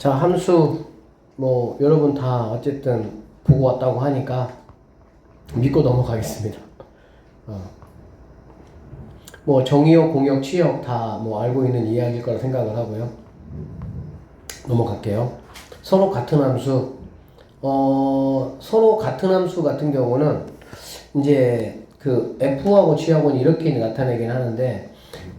자, 함수 뭐 여러분 다 어쨌든 보고 왔다고 하니까 믿고 넘어가겠습니다. 뭐 정의역, 공역, 치역 다 뭐 알고 있는 이야기일 거라 생각을 하고요. 넘어갈게요. 서로 같은 함수, 서로 같은 함수 같은 경우는 이제 그 F하고 G하고는 이렇게 나타내긴 하는데,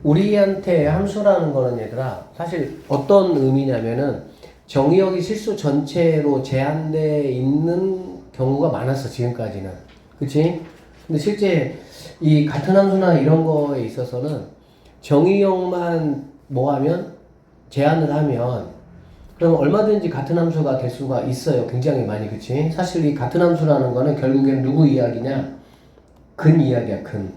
우리한테 함수라는 거는 얘들아 사실 어떤 의미냐면은 정의역이 실수 전체로 제한되어 있는 경우가 많았어, 지금까지는. 그치? 근데 실제 이 같은 함수나 이런 거에 있어서는 정의역만 뭐 하면, 제한을 하면, 그럼 얼마든지 같은 함수가 될 수가 있어요. 굉장히 많이. 그치? 사실 이 같은 함수라는 거는 결국엔 누구 이야기냐? 근 이야기야, 근.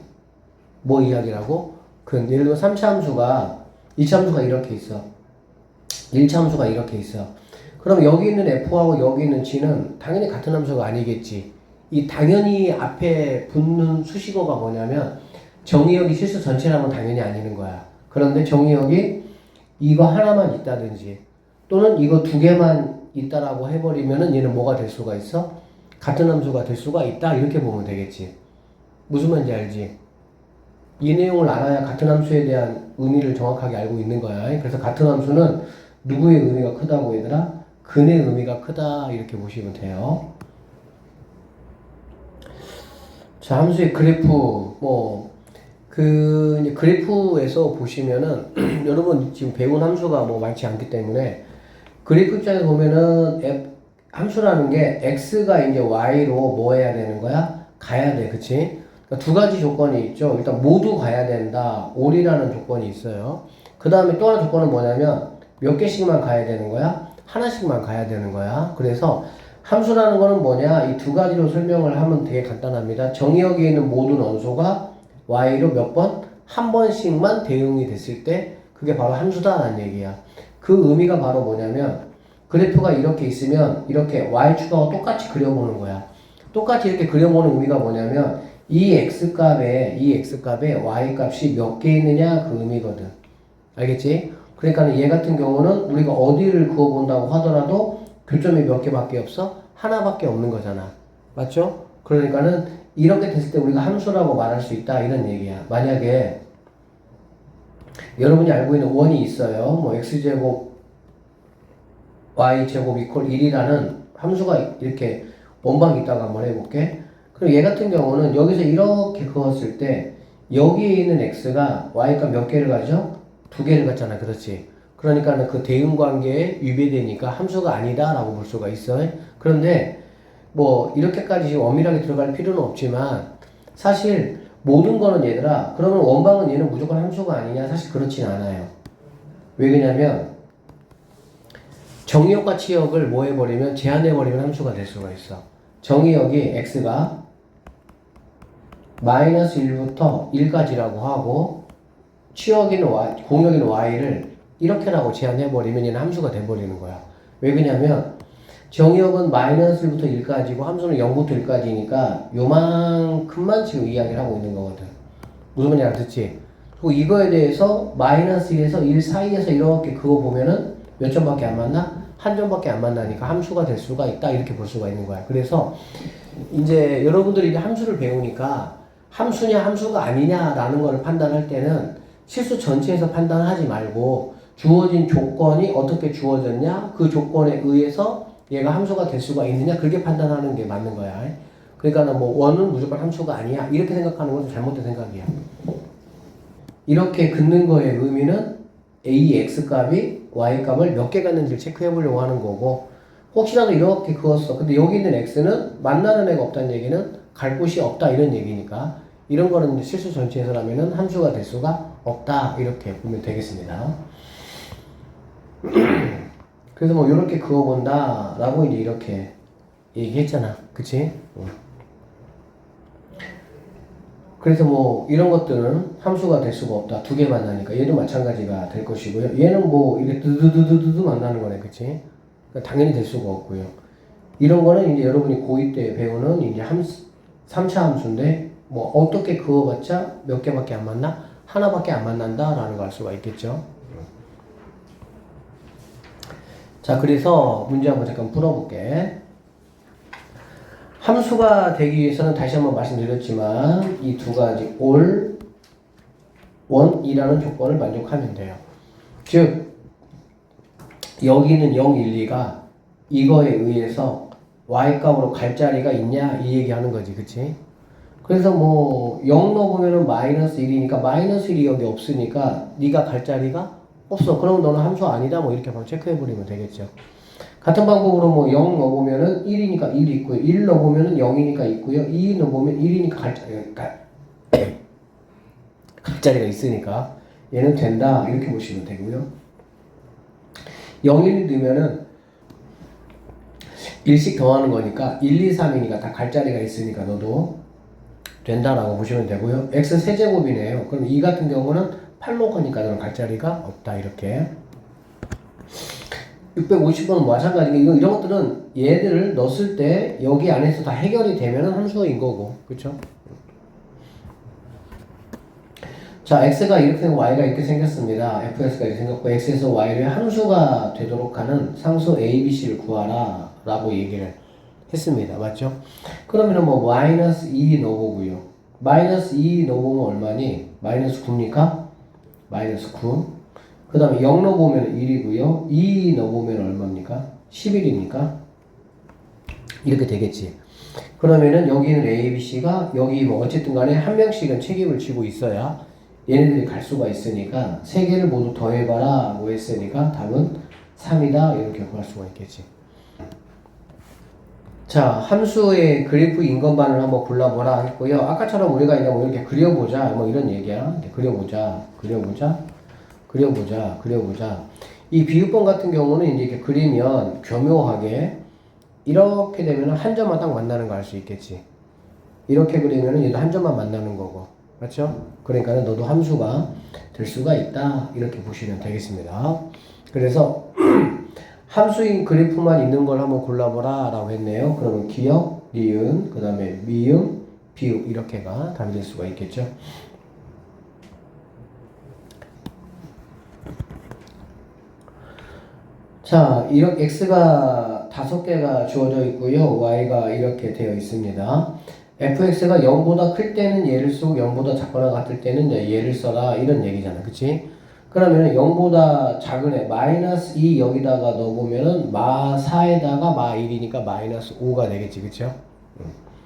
뭐 이야기라고? 근. 예를 들어 3차 함수가, 2차 함수가 이렇게 있어. 1차 함수가 이렇게 있어. 그럼 여기 있는 F하고 여기 있는 G는 당연히 같은 함수가 아니겠지. 이 당연히 앞에 붙는 수식어가 뭐냐면, 정의역이 실수 전체라면 당연히 아니는 거야. 그런데 정의역이 이거 하나만 있다든지 또는 이거 두 개만 있다라고 해버리면은 얘는 뭐가 될 수가 있어? 같은 함수가 될 수가 있다. 이렇게 보면 되겠지. 무슨 말인지 알지? 이 내용을 알아야 같은 함수에 대한 의미를 정확하게 알고 있는 거야. 그래서 같은 함수는 누구의 의미가 크다고 얘들아? 근의 의미가 크다. 이렇게 보시면 돼요. 자, 함수의 그래프, 이제 그래프에서 보시면은, 여러분 지금 배운 함수가 뭐 많지 않기 때문에, 그래프 입장에서 보면은, 함수라는 게, x가 이제 y로 뭐 해야 되는 거야? 가야 돼. 그치? 그러니까 두 가지 조건이 있죠. 일단 모두 가야 된다. 올이라는 조건이 있어요. 그 다음에 또 하나 조건은 뭐냐면, 몇 개씩만 가야 되는 거야? 하나씩만 가야 되는 거야. 그래서, 함수라는 거는 뭐냐? 이 두 가지로 설명을 하면 되게 간단합니다. 정의역에 있는 모든 원소가 y로 몇 번? 한 번씩만 대응이 됐을 때 그게 바로 함수다라는 얘기야. 그 의미가 바로 뭐냐면, 그래프가 이렇게 있으면 이렇게 y축하고 똑같이 그려보는 거야. 똑같이 이렇게 그려보는 의미가 뭐냐면, 이 x값에 y값이 몇 개 있느냐 그 의미거든. 알겠지? 그러니까 얘 같은 경우는 우리가 어디를 그어본다고 하더라도 교점이 몇 개밖에 없어? 하나밖에 없는 거잖아. 맞죠? 그러니까는 이렇게 됐을 때 우리가 함수라고 말할 수 있다 이런 얘기야. 만약에 여러분이 알고 있는 원이 있어요. 뭐 x제곱 y제곱 이퀄 1이라는 함수가 이렇게 원방이 있다고 한번 해볼게. 그럼 얘 같은 경우는 여기서 이렇게 그었을 때 여기에 있는 x가 y값 몇 개를 가져? 두 개를 갖잖아. 그렇지? 그러니까 그 대응관계에 위배되니까 함수가 아니다 라고 볼 수가 있어. 그런데 뭐 이렇게까지 엄밀하게 들어갈 필요는 없지만, 사실 모든 거는 얘들아, 그러면 원방은 얘는 무조건 함수가 아니냐? 사실 그렇진 않아요. 왜 그러냐면 정의역과 치역을 뭐 해버리면, 제한해버리면 함수가 될 수가 있어. 정의역이 x가 마이너스 1부터 1까지라고 하고, 치역인 y, 공역인 y를 이렇게라고 제한해버리면 얘는 함수가 돼버리는 거야. 왜 그러냐면 정의역은 마이너스 1부터 1까지고 함수는 0부터 1까지니까 요만큼만 지금 이야기를 하고 있는 거거든. 무슨 말인지 알아듣지? 그리고 이거에 대해서 마이너스 1에서 1 사이에서 이렇게 그거 보면은 몇 점밖에 안 맞나? 한 점밖에 안 만나니까 함수가 될 수가 있다. 이렇게 볼 수가 있는 거야. 그래서 이제 여러분들이 이제 함수를 배우니까 함수냐 함수가 아니냐라는 거를 판단할 때는 실수 전체에서 판단하지 말고 주어진 조건이 어떻게 주어졌냐, 그 조건에 의해서 얘가 함수가 될 수가 있느냐, 그렇게 판단하는 게 맞는 거야. 그러니까 뭐 원은 무조건 함수가 아니야 이렇게 생각하는 것은 잘못된 생각이야. 이렇게 긋는 거의 의미는 a x값이 y값을 몇 개 갖는지를 체크해 보려고 하는 거고, 혹시라도 이렇게 그었어. 근데 여기 있는 x는 만나는 애가 없다는 얘기는 갈 곳이 없다 이런 얘기니까, 이런 거는 실수 전체에서라면은 함수가 될 수가 없다 이렇게 보면 되겠습니다. 그래서 뭐 이렇게 그어본다 라고 이제 이렇게 얘기했잖아. 그치? 그래서 뭐 이런 것들은 함수가 될 수가 없다. 두 개 만나니까 얘도 마찬가지가 될 것이고요. 얘는 뭐 이게 드드드드드 만나는 거네. 그치? 그러니까 당연히 될 수가 없고요. 이런 거는 이제 여러분이 고2 때 배우는 이제 3차 함수인데, 뭐 어떻게 그어봤자 몇 개밖에 안 만나? 하나밖에 안 만난다 라는 걸 알 수가 있겠죠. 자, 그래서 문제 한번 잠깐 풀어볼게. 함수가 되기 위해서는 다시 한번 말씀드렸지만 이 두 가지 all, one이라는 조건을 만족하면 돼요. 즉 여기는 0, 1, 2가 이거에 의해서 y값으로 갈 자리가 있냐 이 얘기하는 거지, 그치? 그래서 뭐 0 넣어보면은 마이너스 1이니까 마이너스 1이 여기 없으니까 네가 갈 자리가 없어. 그럼 너는 함수 아니다 뭐 이렇게 바로 체크해버리면 되겠죠. 같은 방법으로 뭐 0 넣어보면은 1이니까 1 있고요. 1 넣어보면은 0이니까 있고요. 2 넣어보면 1이니까 갈 자리가 있으니까 얘는 된다 이렇게 보시면 되고요. 0, 1 넣으면은 1씩 더하는 거니까 1, 2, 3이니까 다 갈 자리가 있으니까 너도 된다라고 보시면 되고요. x 세제곱이네요. 그럼 2 같은 경우는 8로 거니까 너는 갈 자리가 없다 이렇게. 650번은 마찬가지고 이런 것들은 얘들을 넣었을 때 여기 안에서 다 해결이 되면은 함수인 거고, 그렇죠? 자, x가 이렇게 생겼고 y가 이렇게 생겼습니다. fx가 이렇게 생겼고 x에서 y를 함수가 되도록 하는 상수 a, b, c를 구하라 라고 얘기를 했습니다. 맞죠? 그러면은 뭐 마이너스 2 넣어보고요. 마이너스 2 넣어보면 얼마니? 마이너스 9입니까? 마이너스 9. 그 다음에 0 넣어보면 1이고요. 2 넣어보면 얼마입니까? 11입니까? 이렇게 되겠지. 그러면은 여기는 A, B, C가 여기 뭐 어쨌든 간에 한 명씩은 책임을 지고 있어야 얘네들이 갈 수가 있으니까 세 개를 모두 더해봐라 뭐 했으니까 답은 3이다 이렇게 구할 수가 있겠지. 자, 함수의 그래프 인건반을 한번 골라보라 했고요. 아까처럼 우리가 이제 뭐 이렇게 그려보자 뭐 이런 얘기야. 이렇게 그려보자. 이 비읍번 같은 경우는 이제 이렇게 그리면 교묘하게 이렇게 되면 한 점만 딱 만나는 거 알 수 있겠지. 이렇게 그리면은 얘도 한 점만 만나는 거고, 맞죠? 그러니까 너도 함수가 될 수가 있다 이렇게 보시면 되겠습니다. 그래서 함수인 그래프만 있는 걸 한번 골라보라 라고 했네요. 그러면 기역, 니은, 그 다음에 미음, 비읍 이렇게가 답이 될 수가 있겠죠. 자, 이렇게 x가 5개가 주어져 있고요. y가 이렇게 되어 있습니다. fx가 0보다 클 때는 얘를 쓰고 0보다 작거나 같을 때는 얘를 써라 이런 얘기잖아. 그치? 그러면 0보다 작은 애 마이너스 2 여기다가 넣어보면은 마 4에다가 마 1이니까 마이너스 5가 되겠지. 그쵸?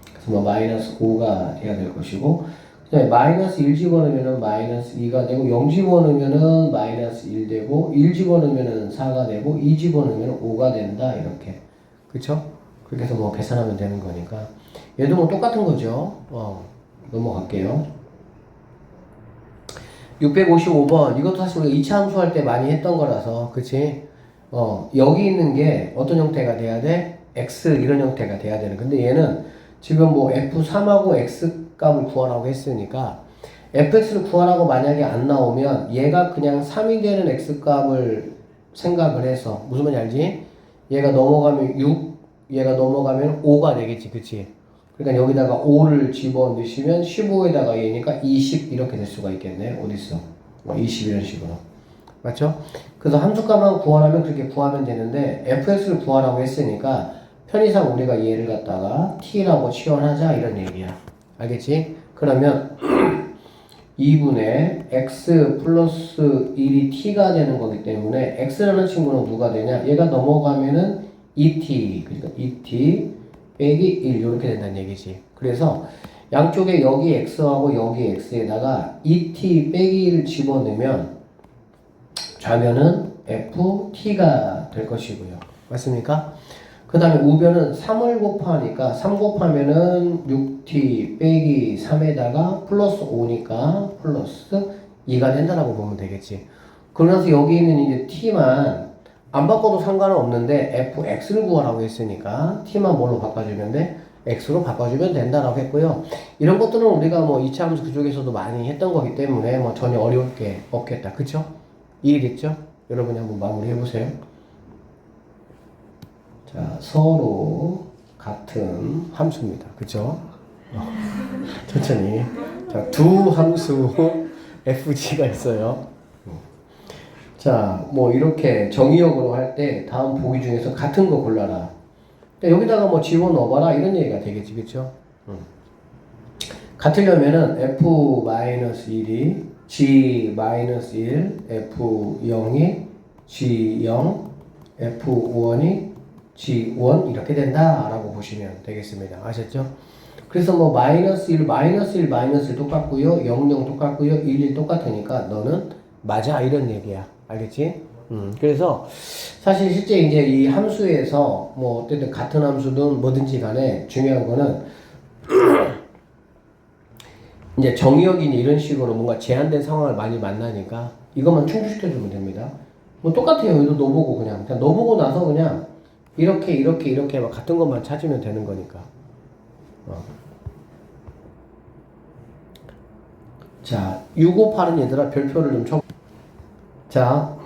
그래서 뭐 마이너스 5가 돼야 될 것이고 그 다음에 마이너스 1 집어넣으면은 마이너스 2가 되고 0 집어넣으면은 마이너스 1 되고 1 집어넣으면은 4가 되고 2 집어넣으면은 5가 된다 이렇게. 그쵸? 그렇게 해서 뭐 계산하면 되는 거니까 얘도 뭐 똑같은 거죠. 넘어갈게요. 655번 이것도 사실 우리가 2차 함수할 때 많이 했던 거라서 그치? 여기 있는 게 어떤 형태가 돼야 돼? x 이런 형태가 돼야 되는. 근데 얘는 지금 뭐 f3하고 x 값을 구하라고 했으니까 fx를 구하라고 만약에 안 나오면 얘가 그냥 3이 되는 x 값을 생각을 해서 무슨 말인지 알지? 얘가 넘어가면 6, 얘가 넘어가면 5가 되겠지, 그치? 그러니까 여기다가 5를 집어넣으시면 15에다가 얘니까 20 이렇게 될 수가 있겠네. 어딨어? 20 이런 식으로. 맞죠? 그래서 함수값만 구하라면 그렇게 구하면 되는데 fx를 구하라고 했으니까 편의상 우리가 얘를 갖다가 t라고 치환하자 이런 얘기야. 알겠지? 그러면 2분의 x 플러스 1이 t가 되는 거기 때문에 x라는 친구는 누가 되냐? 얘가 넘어가면은 2t 그러니까 2t 빼기 1 이렇게 된다는 얘기지. 그래서 양쪽에 여기 x하고 여기 x에다가 2t 빼기 1을 집어넣으면 좌변은 ft가 될 것이고요. 맞습니까? 그 다음에 우변은 3을 곱하니까 3 곱하면은 6t 빼기 3에다가 플러스 5니까 플러스 2가 된다라고 보면 되겠지. 그러면서 여기 있는 이제 t만 안 바꿔도 상관은 없는데 fx를 구하라고 했으니까 t만 뭘로 바꿔주면 돼? x로 바꿔주면 된다라고 했고요. 이런 것들은 우리가 뭐 2차 함수 그쪽에서도 많이 했던 거기 때문에 뭐 전혀 어려울 게 없겠다. 그쵸? 이해됐죠? 여러분이 한번 마무리 해보세요. 자, 서로 같은 함수입니다. 그쵸? 천천히. 자, 두 함수 fg가 있어요. 자, 뭐 이렇게 정의역으로 할 때 다음 보기 중에서 같은 거 골라라. 여기다가 뭐 집어넣어봐라 이런 얘기가 되겠지, 그쵸? 같으려면은 F-1이 G-1, F0이 G0, F1이 G1 이렇게 된다라고 보시면 되겠습니다. 아셨죠? 그래서 뭐 마이너스 1, 마이너스 1, 마이너스 1 똑같고요. 0, 0 똑같고요. 1, 1 똑같으니까 너는 맞아 이런 얘기야. 알겠지? 그래서 사실 실제 이제 이 함수에서 뭐 어쨌든 같은 함수든 뭐든지 간에 중요한 거는 이제 정의역이니 이런 식으로 뭔가 제한된 상황을 많이 만나니까 이것만 충족시켜주면 됩니다. 뭐 똑같아요. 이거 넣어보고 그냥 넣어보고 나서 그냥 이렇게 막 같은 것만 찾으면 되는 거니까. 자, 658은 얘들아 별표를 좀 쳐. 자,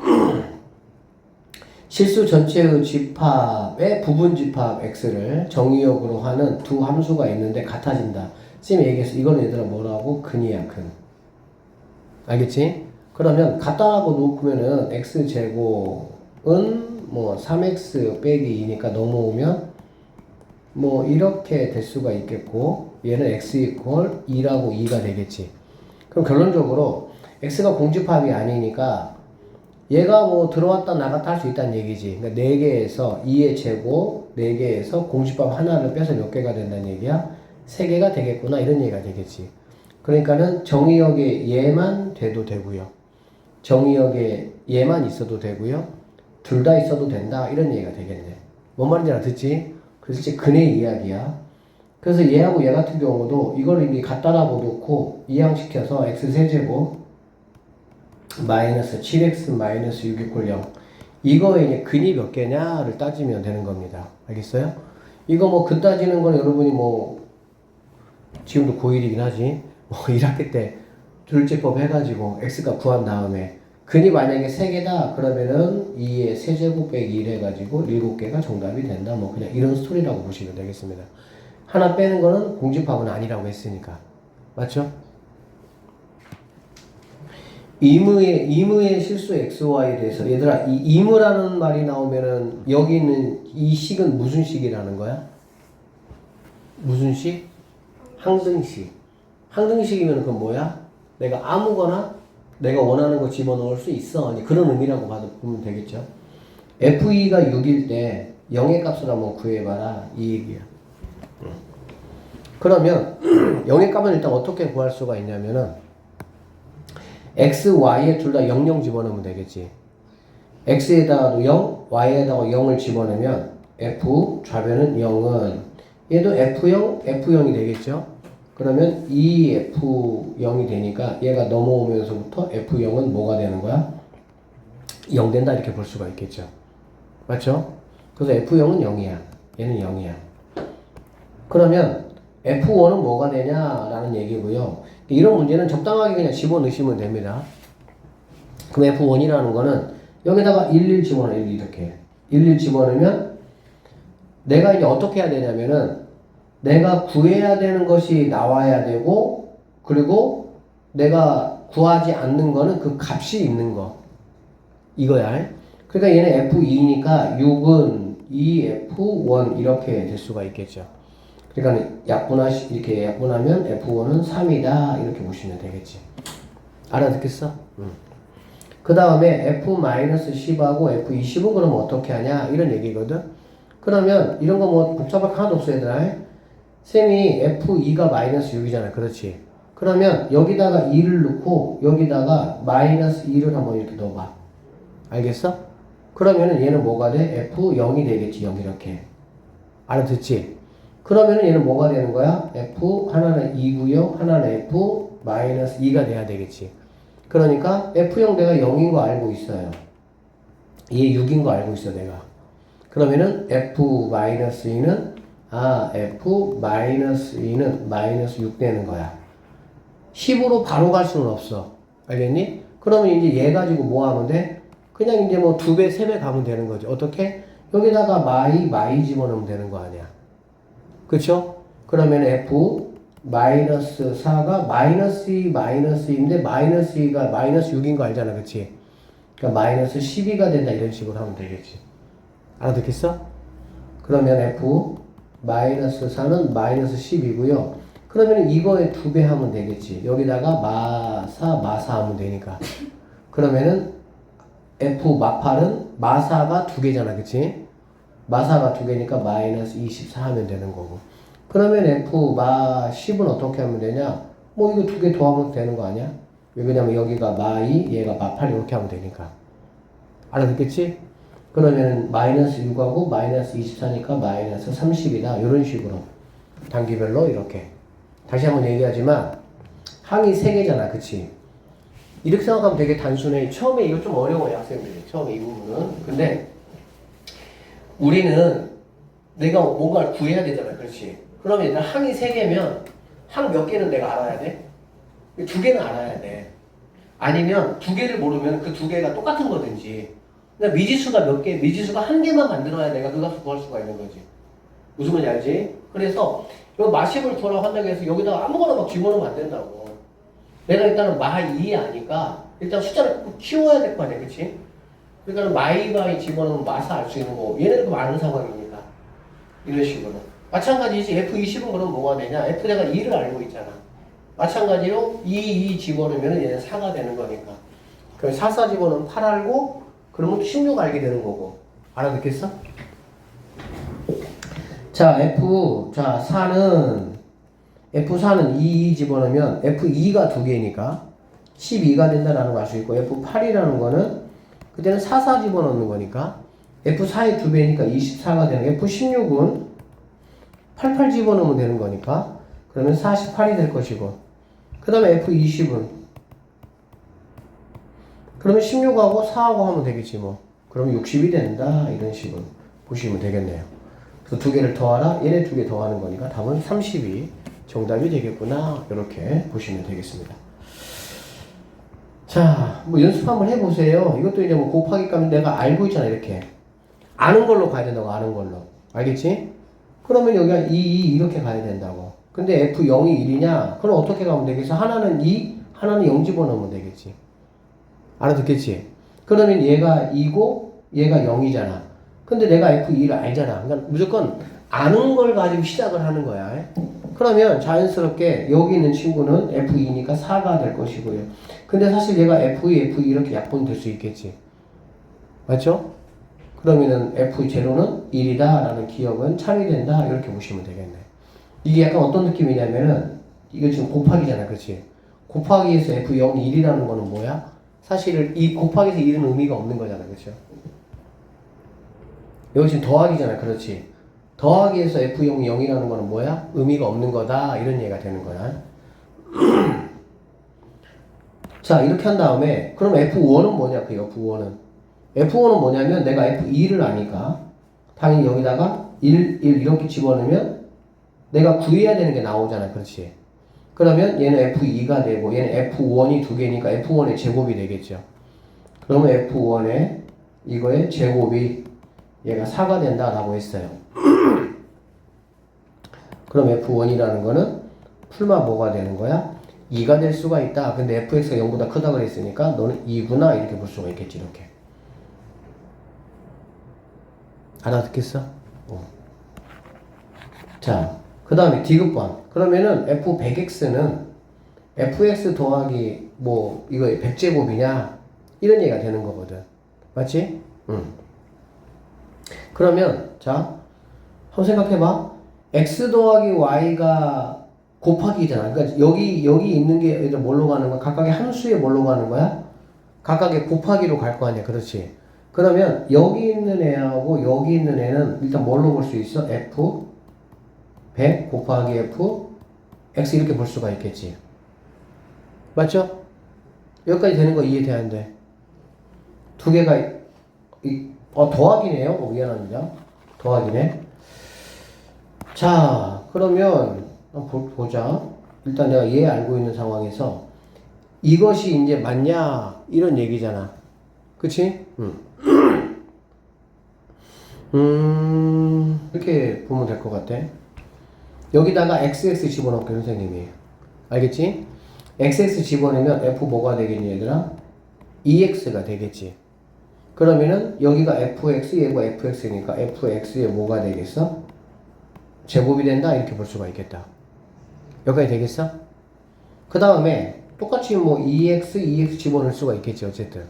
실수 전체의 집합의 부분 집합 x를 정의역으로 하는 두 함수가 있는데 같아진다. 쌤이 얘기했어. 이거는 얘들아 뭐라고? 근이야, 근. 알겠지? 그러면 같다라고 놓으면은 x제곱은 뭐 3x 빼기 2니까 넘어오면 뭐 이렇게 될 수가 있겠고 얘는 x 이퀄 2라고 2가 되겠지. 그럼 결론적으로 x가 공집합이 아니니까 얘가 뭐 들어왔다 나갔다 할 수 있다는 얘기지. 그러니까 4개에서 2의 제곱 4개에서 공집합 하나를 빼서 몇 개가 된다는 얘기야? 3개가 되겠구나 이런 얘기가 되겠지. 그러니까는 정의역에 얘만 돼도 되고요. 정의역에 얘만 있어도 되고요. 둘 다 있어도 된다 이런 얘기가 되겠네. 뭔 말인지 알아듣지? 그래서 이제 근의 이야기야. 그래서 얘하고 얘 같은 경우도 이걸 이미 갖다라고 놓고 이항시켜서 x 세제곱 마이너스 7x 마이너스 6 이퀄 0 이거에 이제 근이 몇 개냐를 따지면 되는 겁니다. 알겠어요? 이거 뭐 근 따지는 건 여러분이 뭐 지금도 고1이긴 하지 뭐 1학기 때 둘째법 해가지고 x가 구한 다음에 근이 만약에 3개다 그러면은 2의 세제곱 빼기 1 해가지고 7개가 정답이 된다 뭐 그냥 이런 스토리라고 보시면 되겠습니다. 하나 빼는 거는 공집합은 아니라고 했으니까 맞죠? 임의의 실수 xy에 대해서 얘들아 이 임의라는 말이 나오면은 여기 있는 이 식은 무슨 식이라는 거야? 무슨 식? 항등식. 항등식이면 그건 뭐야? 내가 아무거나 내가 원하는 거 집어넣을 수 있어. 그런 의미라고 보면 되겠죠. F2가 6일 때 0의 값을 한번 구해봐라. 이 얘기야. 그러면 0의 값은 일단 어떻게 구할 수가 있냐면은 x, y에 둘 다 0, 0 집어넣으면 되겠지. x에다가도 0, y에다가 0을 집어넣으면 f 좌변은 0은 얘도 f0, f0이 되겠죠. 그러면 2f0이 되니까 얘가 넘어오면서부터 f0은 뭐가 되는 거야? 0 된다 이렇게 볼 수가 있겠죠. 맞죠? 그래서 f0은 0이야. 얘는 0이야. 그러면 f1은 뭐가 되냐라는 얘기고요. 이런 문제는 적당하게 그냥 집어넣으시면 됩니다. 그럼 f1이라는 거는 여기다가 11 집어넣어. 11 이렇게. 11 집어넣으면 내가 이제 어떻게 해야 되냐면은 내가 구해야 되는 것이 나와야 되고 그리고 내가 구하지 않는 거는 그 값이 있는 거 이거야. 그러니까 얘는 F2니까 6은 2F1 이렇게 될 수가 있겠죠. 그러니까 이렇게 약분하면 F1은 3이다 이렇게 보시면 되겠지. 알아듣겠어? 그 다음에 F-10하고 F20은 그러면 어떻게 하냐 이런 얘기거든. 그러면 이런 거 뭐 복잡할 거 하나도 없어 얘들아. 셈이 F2가 마이너스 6이잖아. 그렇지. 그러면 여기다가 2를 넣고 여기다가 마이너스 2를 한번 이렇게 넣어봐. 알겠어? 그러면은 얘는 뭐가 돼? F0이 되겠지. 0 이렇게. 알아듣지? 그러면은 얘는 뭐가 되는 거야? F 하나는 2고요. 하나는 F 마이너스 2가 돼야 되겠지. 그러니까 F0 내가 0인 거 알고 있어요. 얘 6인 거 알고 있어 내가. 그러면은 F 마이너스 2는 F 마이너스 2는 마이너스 6 되는 거야. 10으로 바로 갈 수는 없어. 알겠니? 그러면 이제 얘 가지고 뭐 하면 돼? 그냥 이제 뭐 2배, 3배 가면 되는 거지. 어떻게? 여기다가 마이 집어넣으면 되는 거 아니야. 그쵸? 그러면 F 마이너스 4가 마이너스 2, 마이너스 2인데 마이너스 2가 마이너스 6인 거 알잖아. 그치? 그러니까 마이너스 12가 된다 이런 식으로 하면 되겠지. 알아듣겠어? 그러면 F 마이너스 4는 마이너스 10이고요. 그러면 이거에 2배 하면 되겠지. 여기다가 마사 하면 되니까. 그러면은 F 마8은 마사가 2개잖아. 그치? 마사가 2개니까 마이너스 24 하면 되는 거고. 그러면 F 마10은 어떻게 하면 되냐? 뭐 이거 2개 더하면 되는 거 아니야? 왜냐면 여기가 마2, 얘가 마8 이렇게 하면 되니까. 알아듣겠지? 그러면 마이너스 6하고 마이너스 24니까 마이너스 30이다. 이런 식으로 단기별로 이렇게. 다시 한번 얘기하지만 항이 3개잖아. 그치? 이렇게 생각하면 되게 단순해. 처음에 이거 좀 어려워요. 학생들이. 처음에 이 부분은. 근데 우리는 내가 뭔가를 구해야 되잖아. 그렇지? 그러면 일단 항이 3개면 항 몇 개는 내가 알아야 돼? 2개는 알아야 돼. 아니면 2개를 모르면 그 2개가 똑같은 거든지. 그러니까 미지수가 몇 개, 미지수가 1개만 만들어야 내가 그 값을 구할 수가 있는 거지. 무슨 말인지 알지? 그래서 이거 마10을 구하라고 한다고 해서 여기다가 아무거나 막 집어넣으면 안 된다고. 내가 일단은 마2이 아니까 일단 숫자를 꼭 키워야 될 거 아니야. 그치? 그러니까 마이 집어넣으면 마사 알 수 있는 거고 얘네들도 많은 상황이니까. 이런 식으로. 마찬가지지. F20은 그럼 뭐가 되냐? F 내가 2를 알고 있잖아. 마찬가지로 2 집어넣으면 얘는 4가 되는 거니까. 그럼 4 집어넣으면 8 알고 그러면 16 알게 되는 거고. 알아듣겠어? 자, F4는 2 집어넣으면 F2가 2개니까 12가 된다라는 걸 알 수 있고, F8이라는 거는 그때는 4 집어넣는 거니까 F4의 2배니까 24가 되는 거. F16은 88 집어넣으면 되는 거니까 그러면 48이 될 것이고, 그 다음에 F20은 그러면 16하고 4하고 하면 되겠지 뭐. 그러면 60이 된다. 이런 식으로 보시면 되겠네요. 그래서 2개를 더하라. 얘네 2개 더하는 거니까 답은 30이 정답이 되겠구나. 이렇게 보시면 되겠습니다. 자, 뭐 연습 한번 해보세요. 이것도 이제 뭐 곱하기 값 내가 알고 있잖아. 이렇게 아는 걸로 가야 된다고. 아는 걸로. 알겠지? 그러면 여기가 2 이렇게 가야 된다고. 근데 F0이 1이냐? 그럼 어떻게 가면 되겠어? 하나는 2, 하나는 0 집어넣으면 되겠지. 알아듣겠지? 그러면 얘가 2고 얘가 0이잖아. 근데 내가 F2를 알잖아. 그러니까 무조건 아는 걸 가지고 시작을 하는 거야. 그러면 자연스럽게 여기 있는 친구는 F2니까 4가 될 것이고요. 근데 사실 얘가 F2 이렇게 약분될 수 있겠지. 맞죠? 그러면은 F0는 1이다 라는 기억은 참여된다. 이렇게 보시면 되겠네. 이게 약간 어떤 느낌이냐면은 이거 지금 곱하기잖아. 그치? 곱하기에서 F0이 1이라는 거는 뭐야? 사실 이 곱하기에서 1은 의미가 없는 거잖아. 그쵸? 여기 지금 더하기잖아. 그렇지? 더하기에서 F0이 0이라는 거는 뭐야? 의미가 없는 거다. 이런 얘기가 되는 거야. 자, 이렇게 한 다음에 그럼 F1은 뭐냐? 그 F1은 뭐냐면 내가 F2를 아니까 당연히 여기다가 1 이렇게 집어넣으면 내가 구해야 되는 게 나오잖아. 그렇지? 그러면 얘는 F2가 되고 얘는 F1이 2개니까 F1의 제곱이 되겠죠. 그러면 F1의 이거의 제곱이 얘가 4가 된다라고 했어요. 그럼 F1이라는 거는 풀만 뭐가 되는 거야? 2가 될 수가 있다. 근데 fx가 0보다 크다 그랬으니까 너는 2구나 이렇게 볼 수가 있겠지. 이렇게. 알아듣겠어? 자, 그 다음에 디귿번. 그러면은 f100x는 fx 더하기 뭐 이거 100제곱이냐 이런 얘기가 되는 거거든. 맞지? 그러면 자 한번 생각해봐. x 더하기 y가 곱하기잖아. 그러니까 여기 있는 게 뭘로 가는 거야? 각각의 함수에 뭘로 가는 거야? 각각의 곱하기로 갈 거 아니야. 그렇지? 그러면 여기 있는 애하고 여기 있는 애는 일단 뭘로 볼 수 있어? f 100 곱하기 f x 이렇게 볼 수가 있겠지. 맞죠? 여기까지 되는 거 이해되는데 두 개가 더하기네요. 미안합니다. 더하기네. 자, 그러면 보자. 일단 내가 얘 알고 있는 상황에서 이것이 이제 맞냐 이런 얘기잖아. 그치? 이렇게 보면 될 것 같아. 여기다가 xx 집어넣을게 선생님이. 알겠지? xx 집어넣으면 f 뭐가 되겠니 얘들아? 2x가 되겠지. 그러면은 여기가 fx, 얘가 fx니까 fx에 뭐가 되겠어? 제곱이 된다 이렇게 볼 수가 있겠다. 여기까지 되겠어? 그 다음에 똑같이 뭐 2x 집어넣을 수가 있겠지 어쨌든.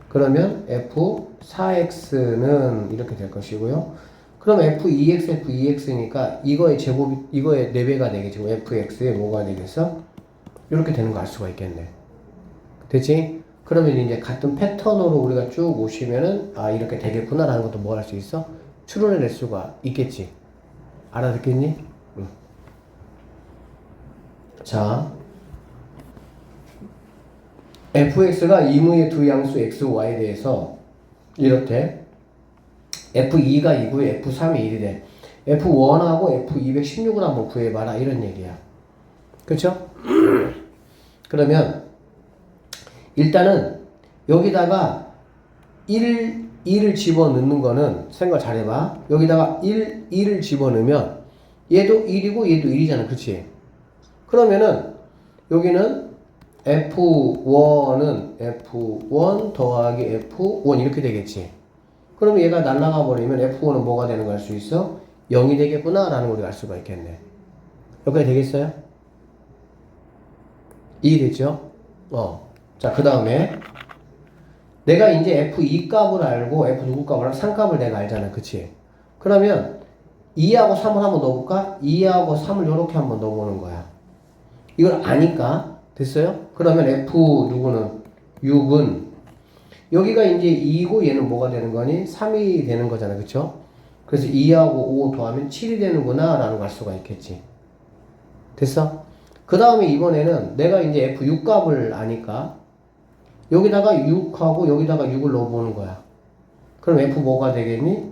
그러면 f4x는 이렇게 될 것이고요. 그럼 f2x니까 이거의 제곱이 이거의 4배가 되겠지. fx에 뭐가 되겠어? 이렇게 되는 거 알 수가 있겠네. 됐지? 그러면 이제 같은 패턴으로 우리가 쭉 오시면은 아 이렇게 되겠구나라는 것도 뭐 할 수 있어? 추론해낼 수가 있겠지. 알아듣겠니? 응. 자, fx가 이무의 두 양수 x, y에 대해서 이렇대. f2가 2고요, f3이 1이래. f1하고 f216을 한번 구해봐라 이런 얘기야. 그쵸? 그러면 일단은 여기다가 1을 집어넣는 거는 생각 잘해봐. 여기다가 1을 집어넣으면 얘도 1이고 얘도 1이잖아. 그치? 그러면은 여기는 F1은 F1 더하기 F1 이렇게 되겠지. 그러면 얘가 날아가 버리면 F1은 뭐가 되는 걸 알 수 있어? 0이 되겠구나 라는 걸 우리가 알 수가 있겠네. 여기까지 되겠어요? 이해됐죠? 자, 그 다음에 내가 이제 F2 값을 알고 F 누구 값을 알고 3 값을 내가 알잖아. 그치? 그러면 2하고 3을 한번 넣어볼까? 2하고 3을 이렇게 한번 넣어보는 거야. 이걸 아니까 됐어요? 그러면 F 누구는 6은 여기가 이제 2고 얘는 뭐가 되는 거니? 3이 되는 거잖아. 그쵸? 그래서 2하고 5 더하면 7이 되는구나 라는 걸 알 수가 있겠지. 됐어? 그 다음에 이번에는 내가 이제 F6 값을 아니까 여기다가 6하고 여기다가 6을 넣어보는 거야. 그럼 F 뭐가 되겠니?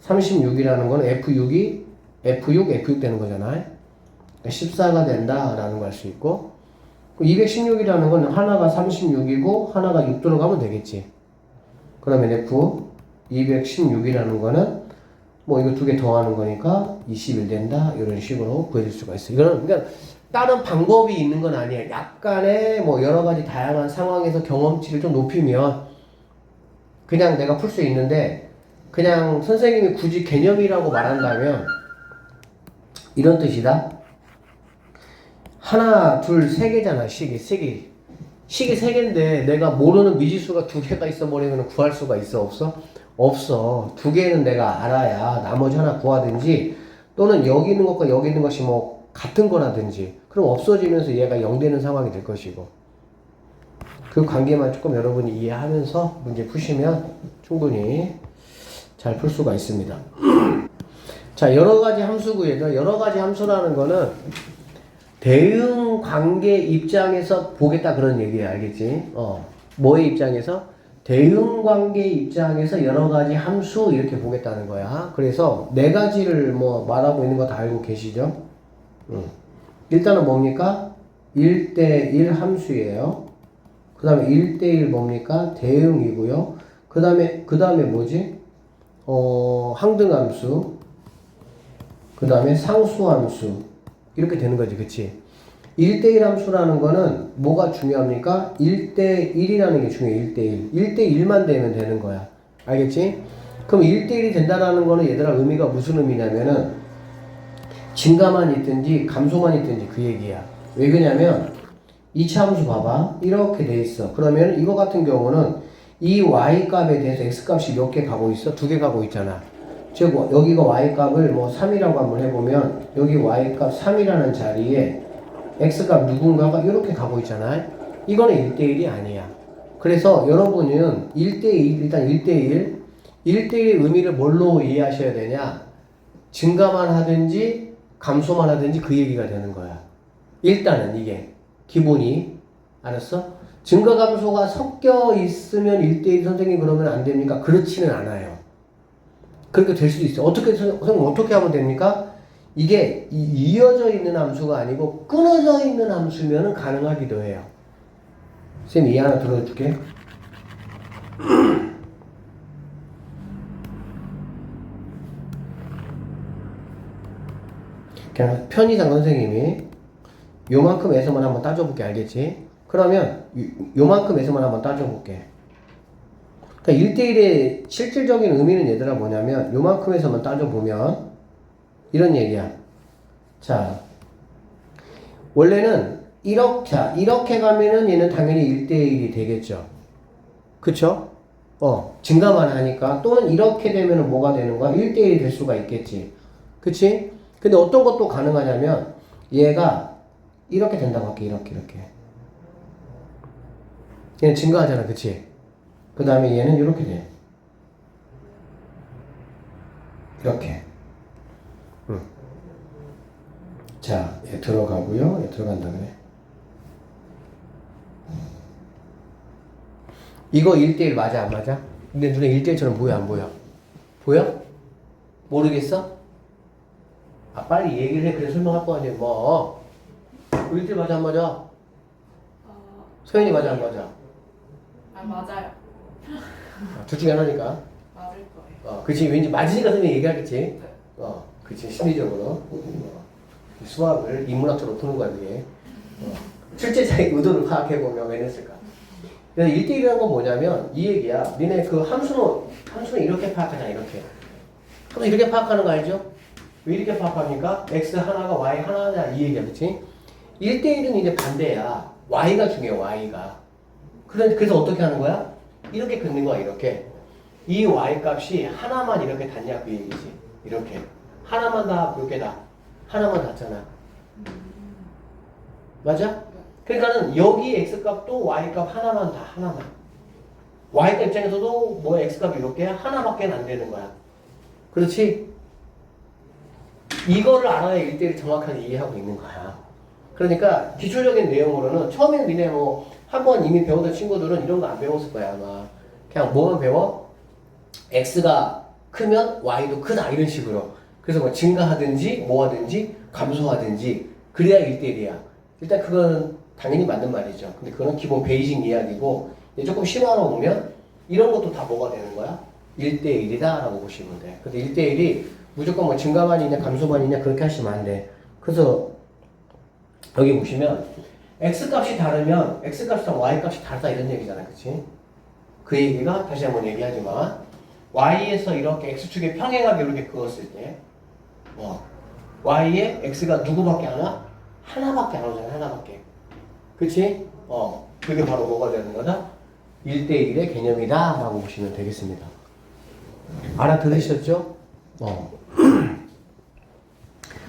36이라는 거는 F6이 F6 되는 거잖아. 14가 된다라는 걸 알 수 있고 216이라는 건 하나가 36이고 하나가 6 들어가면 되겠지. 그러면 F 216이라는 거는 뭐 이거 두 개 더하는 거니까 21 된다 이런 식으로 구해줄 수가 있어. 이거는 그러니까 다른 방법이 있는 건 아니야. 약간의 뭐 여러 가지 다양한 상황에서 경험치를 좀 높이면 그냥 내가 풀 수 있는데 그냥 선생님이 굳이 개념이라고 말한다면 이런 뜻이다. 하나, 둘, 세 개잖아. 식이 세 개인데 내가 모르는 미지수가 2개가 있어 버리면 구할 수가 있어? 없어? 없어. 2개는 내가 알아야 나머지 하나 구하든지 또는 여기 있는 것과 여기 있는 것이 뭐 같은 거라든지 그럼 없어지면서 얘가 0 되는 상황이 될 것이고 그 관계만 조금 여러분이 이해하면서 문제 푸시면 충분히 잘 풀 수가 있습니다. 자, 여러 가지 함수 구해서 여러 가지 함수라는 거는 대응 관계 입장에서 보겠다 그런 얘기야. 알겠지? 뭐의 입장에서? 대응 관계 입장에서 여러 가지 함수 이렇게 보겠다는 거야. 그래서 네 가지를 뭐 말하고 있는 거 다 알고 계시죠? 일단은 뭡니까? 1대1 함수예요. 그 다음에 1대1 뭡니까? 대응이고요. 그 다음에 뭐지? 항등함수. 그 다음에 상수함수. 이렇게 되는 거지. 그치? 1대1 함수라는 거는 뭐가 중요합니까? 1대1이라는 게 중요해. 1대1. 1대1만 되면 되는 거야. 알겠지? 그럼 1대1이 된다라는 거는 얘들아 의미가 무슨 의미냐면은 증가만 있든지 감소만 있든지 그 얘기야. 왜 그러냐면 2차 함수 봐봐. 이렇게 돼 있어. 그러면 이거 같은 경우는 이 y 값에 대해서 x 값이 몇 개 가고 있어? 2개 가고 있잖아. 즉 여기가 y 값을 뭐 3이라고 한번 해보면 여기 y 값 3이라는 자리에 x 값 누군가가 이렇게 가고 있잖아. 이거는 1대1이 아니야. 그래서 여러분은 1대1 일단 1대1 1대1의 의미를 뭘로 이해하셔야 되냐? 증가만 하든지 감소만 하든지 그 얘기가 되는 거야. 일단은 이게 기본이. 알았어? 증가 감소가 섞여 있으면 1대1 선생님 그러면 안 됩니까? 그렇지는 않아요. 그렇게 될 수도 있어. 선생님 어떻게 하면 됩니까? 이게 이어져 있는 함수가 아니고 끊어져 있는 함수면 가능하기도 해요. 선생님 이 하나 들어줄게. 그냥 편의상 선생님이 요만큼에서만 한번 따져볼게. 알겠지? 그러면 요만큼에서만 한번 따져볼게. 그러니까 1대1의 실질적인 의미는 얘들아 뭐냐면 요만큼에서만 따져보면 이런 얘기야. 자, 원래는 이렇게 가면은 얘는 당연히 1대1이 되겠죠. 그쵸? 증가만 하니까. 또는 이렇게 되면은 뭐가 되는 거야? 1대1이 될 수가 있겠지. 그치? 근데 어떤 것도 가능하냐면 얘가 이렇게 된다고 할게. 이렇게. 얘는 증가하잖아. 그치? 그 다음에 얘는 이렇게 돼. 이렇게. 자, 얘 들어가고요. 얘 들어간다 그래. 이거 1대1 맞아 안 맞아? 근데 눈에 1대1처럼 보여 안 보여? 보여? 모르겠어? 아 빨리 얘기를 해. 그래 설명할 거 아니야 뭐. 1대1 맞아 안 맞아? 소연이 맞아 안 맞아? 맞아요. 둘 중에 하나니까. 맞을 거예요. 그치. 왠지 맞으니까 선생님이 얘기하겠지. 그치. 심리적으로. 수학을 인문학적으로 푸는 거야 그게. 출제자의 의도를 파악해보면 왜 냈을까? 그래서 1대1이라는 건 뭐냐면 이 얘기야. 니네 그 함수는 이렇게 파악하잖아. 이렇게. 함수 이렇게 파악하는 거 알죠? 왜 이렇게 파악합니까? x 하나가 y 하나냐 이 얘기야. 그치? 1대1은 이제 반대야. y가 중요해. y가. 그래서 어떻게 하는 거야? 이렇게 긋는 거야. 이렇게. 이 y 값이 하나만 이렇게 닿냐 그 얘기지. 이렇게. 하나만 다 몇 개다. 하나만 닿잖아. 맞아? 그러니까는 여기 x값도 y값 하나만 다. 하나만. y값 입장에서도 뭐 x값이 이렇게 하나밖에 안 되는 거야. 그렇지? 이거를 알아야 1대1을 정확하게 이해하고 있는 거야. 그러니까 기초적인 내용으로는 처음에는 니네 뭐 한번 이미 배우던 친구들은 이런 거 안 배웠을 거야 아마. 그냥 뭐만 배워? x가 크면 y도 크다 이런 식으로. 그래서 뭐 증가하든지 뭐하든지 감소하든지 그래야 1대1이야. 일단 그건 당연히 맞는 말이죠. 근데 그거는 기본 베이직 이야기고 조금 심화로 보면 이런 것도 다 뭐가 되는 거야? 1대1이다 라고 보시면 돼. 근데 1대1이 무조건 뭐 증가만 있냐 감소만 있냐 그렇게 하시면 안 돼. 그래서 여기 보시면 x값이 다르면 x값이랑 y값이 다르다 이런 얘기잖아. 그치? 그 얘기가 다시 한번 얘기하지만 y에서 이렇게 x축에 평행하게 이렇게 그었을 때 y에 x가 누구밖에 안 와? 하나밖에 안 오잖아. 하나밖에. 그치? 그게 바로 뭐가 되는 거다? 1대1의 개념이다 라고 보시면 되겠습니다. 알아들으셨죠?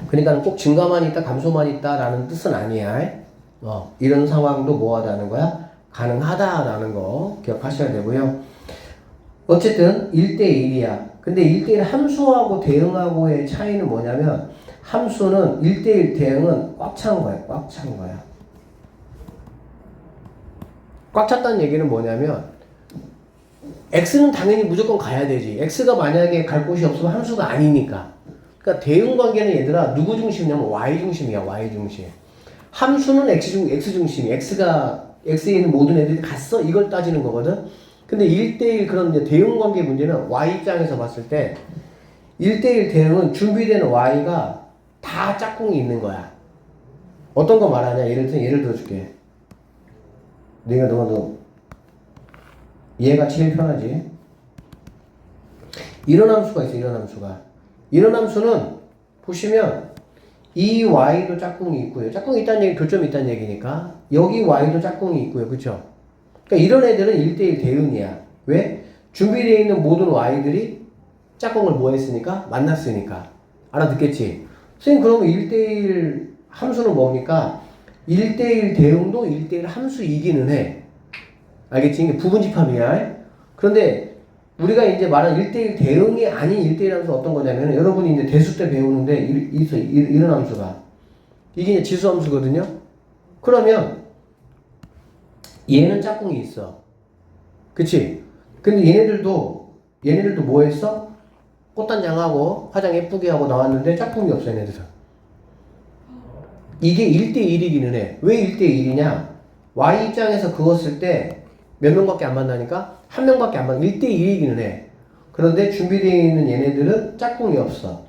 그러니까 꼭 증가만 있다 감소만 있다 라는 뜻은 아니야. 이런 상황도 뭐하다는 거야? 가능하다라는 거 기억하셔야 되고요. 어쨌든 1대1이야. 근데 1대1 함수하고 대응하고의 차이는 뭐냐면 함수는 1대1 대응은 꽉 찬 거야. 꽉 찬 거야. 꽉 찼다는 얘기는 뭐냐면 x는 당연히 무조건 가야 되지. x가 만약에 갈 곳이 없으면 함수가 아니니까. 그러니까 대응 관계는 얘들아 누구 중심이냐면 y 중심이야. y 중심. 함수는 x 중심이. x에 있는 모든 애들이 갔어? 이걸 따지는 거거든. 근데 1대1 그런 이제 대응 관계 문제는 y 입장에서 봤을 때 1대1 대응은 준비되는 y가 다 짝꿍이 있는 거야. 어떤 거 말하냐? 예를 들어줄게. 내가 너가 얘가 제일 편하지. 이런 함수가 있어. 이런 함수는 보시면 이 y도 짝꿍이 있고요. 짝꿍이 있다는 얘기 교점이 있다는 얘기니까 여기 y도 짝꿍이 있고요. 그쵸? 그러니까 이런 애들은 1대1 대응이야. 왜? 준비되어 있는 모든 y들이 짝꿍을 뭐 했으니까? 만났으니까. 알아듣겠지? 선생님 그러면 1대1 함수는 뭡니까? 1대1 대응도 1대1 함수이기는 해. 알겠지? 이게 부분집합이야. 그런데 우리가 이제 말한 1대1 대응이 아닌 1대1 함수 어떤 거냐면 여러분이 이제 대수 때 배우는데 이런 함수가 이게 이제 지수 함수거든요. 그러면 얘는 짝꿍이 있어. 그치? 근데 얘네들도 뭐 했어? 꽃단장하고 화장 예쁘게 하고 나왔는데 짝꿍이 없어 얘네들은. 이게 1대1이기는 해. 왜 1대1이냐? Y 입장에서 그었을 때 몇 명밖에 안 만나니까 한 명밖에 안 만나. 1대1이기는 해. 그런데 준비되어 있는 얘네들은 짝꿍이 없어.